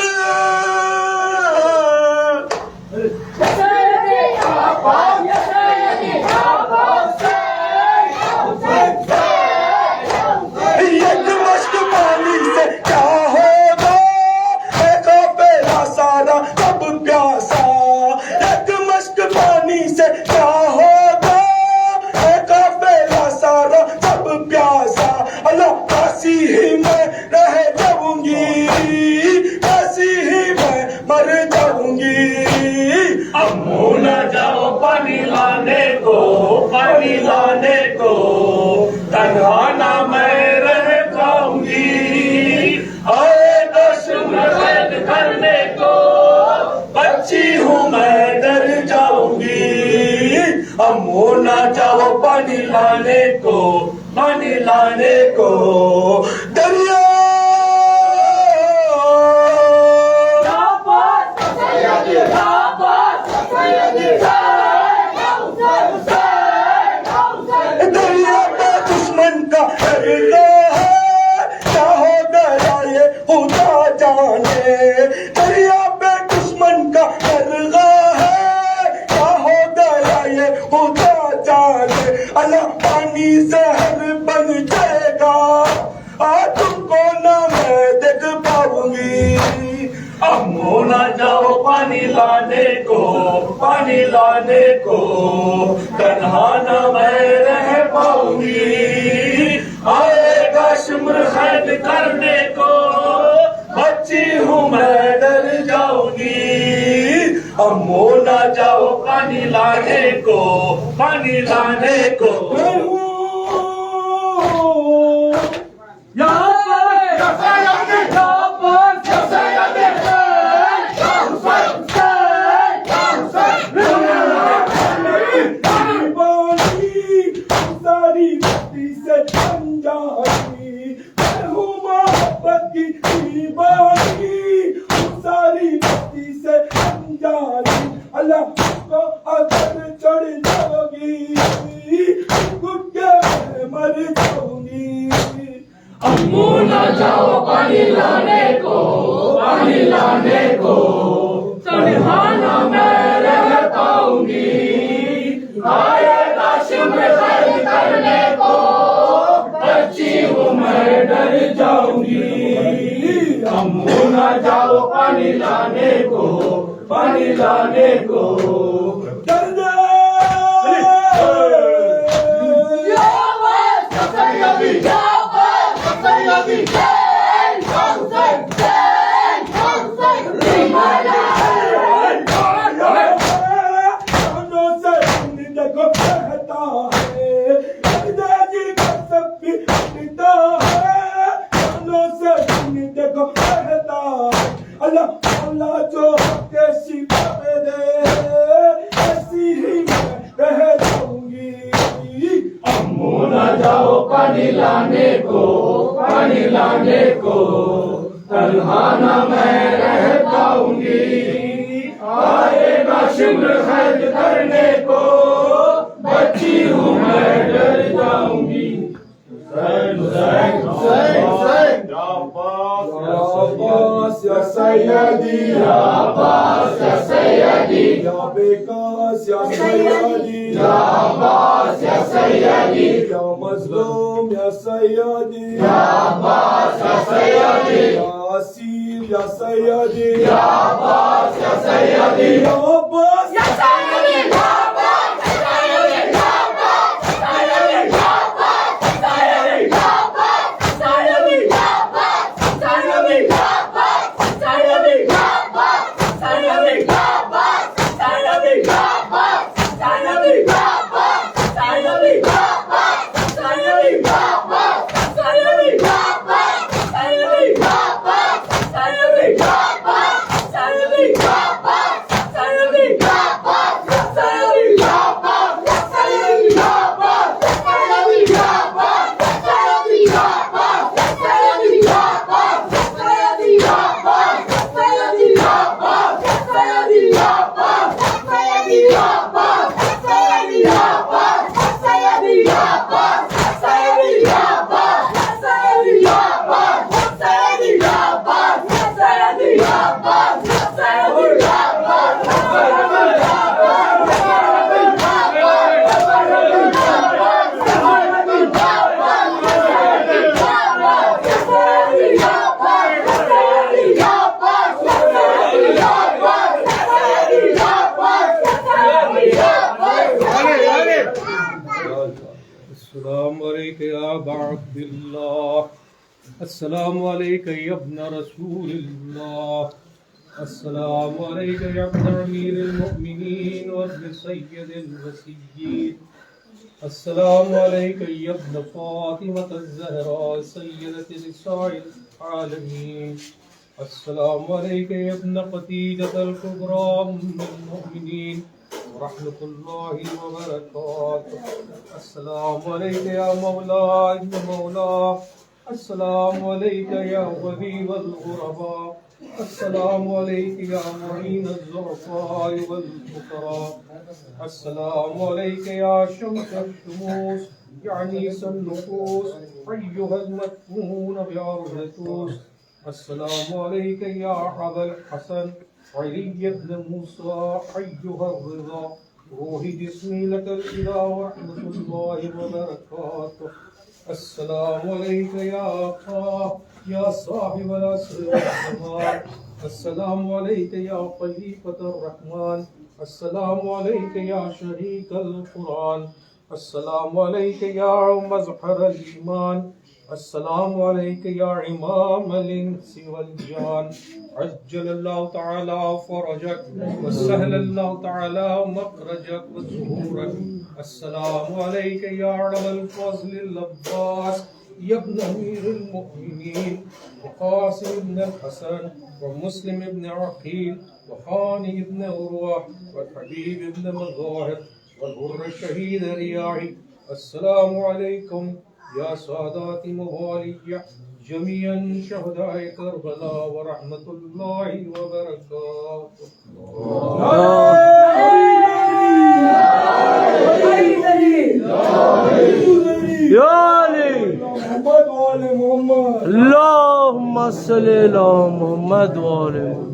ایک مشک پانی سے کیا ہوگا ایک پیلا سارا سب پیاسا ایک مشک پانی سے کیا ہوگا ایک پیلا سارا سب پیاسا اللہ کاسی ہی میں رہ جاؤں گی کاسی ہی میں مر جاؤں گی امو نہ جاؤ پانی لانے کو تنہا نہ میں رہ پاؤں گی آئے گا شمر قید کرنے کو بچی ہوں میں ڈر جاؤں گی امو نہ جاؤ پانی لانے کو دریا دریا پہ دشمن کا ڈرتا ہے کیا ہو گیا یہ خدا جانے دریا پہ دشمن کا ڈرتا ہے کیا ہو گیا یہ خدا جانے اللہ پانی زہر بن جائے گا تم کو نہ میں دیکھ پاؤں گی امو نہ جاؤ پانی لانے کو تنہا نہ میں رہ پاؤں گی آئے گا شمر قید کرنے کو بچی ہوں میں ڈر جاؤں گی امو نہ جاؤ پانی لانے کو اللہ کو اگر چڑھ جاؤ گی مر جاؤں گی امو نہ جاؤ پانی لانے کو تنہا نہ میں رہ پاؤں گی آئے گا شمر قید کرنے کو بچی ہوں میں ڈر جاؤں گی امو نہ جاؤ پانی لانے کو درد اللہ جو کیسی دے ایسی ہی میں رہ جاؤں گی امو نہ جاؤ پانی لانے کو تنہا نہ میں رہ پاؤں گی آئے گا شمر قید کرنے کو بچی ہوں میں ڈر جاؤں گی یا سیدی یا عباس یا سیدی یا بیکاس یا سیدی یا عباس یا سیدی یا مظلوم یا سیدی یا عباس یا سیدی یا اسیر یا سیدی یا عباس یا سیدی یا عباس یا سیدی یا السلام علیکم یا ابا عبد اللہ، السلام علیکم یا ابن رسول اللہ، السلام علیکم یا ابن امیر المؤمنین وابن سید الوسیین، السلام علیکم یا ابن فاطمة الزہراء سیدۃ نساء العالمین، السلام علیکم یا ابن خدیجۃ الکبریٰ ام المؤمنین ورحمۃ اللہ وبرکاتہ، السلام علیکم یا مولا ابن مولا، السلام علیکم یا غریب الغرباء، السلام علیکم یا معین الضعفاء والفقراء، السلام علیکم یا شمس الشموس یعنیس النفوس ایہا المدفون بعرض طوس، السلام علیکم یا ابا الحسن علی بن موسیٰ ایہا الرضا، روحی جسمی لک الفدا ورحمۃ اللہ وبرکاتہ، السلام علیکم یا آقا یا صاحب العصر والزمان، السلام علیکم یا خلیفۃ الرحمن، السلام علیکم یا شریک القرآن، السلام علیکم یا مظہر الایمان، السلام علیکم یا امام الانس والجان، عجل اللہ تعالی فرجک وسہل اللہ تعالی مخرجک وظہورک، السلام علیکم یا علم الفضل العباس یا ابن امیر المؤمنین وقاسم ابن الحسن ومسلم ابن عقیل وخانی ابن عروہ والحبیب ابن مظاہر والحر الشہید ریاحی، السلام علیکم یا سادات موالی جميعا شهداء كربلاء ورحمة الله وبركاته. يا علي اللهم صل على محمد وعلى محمد.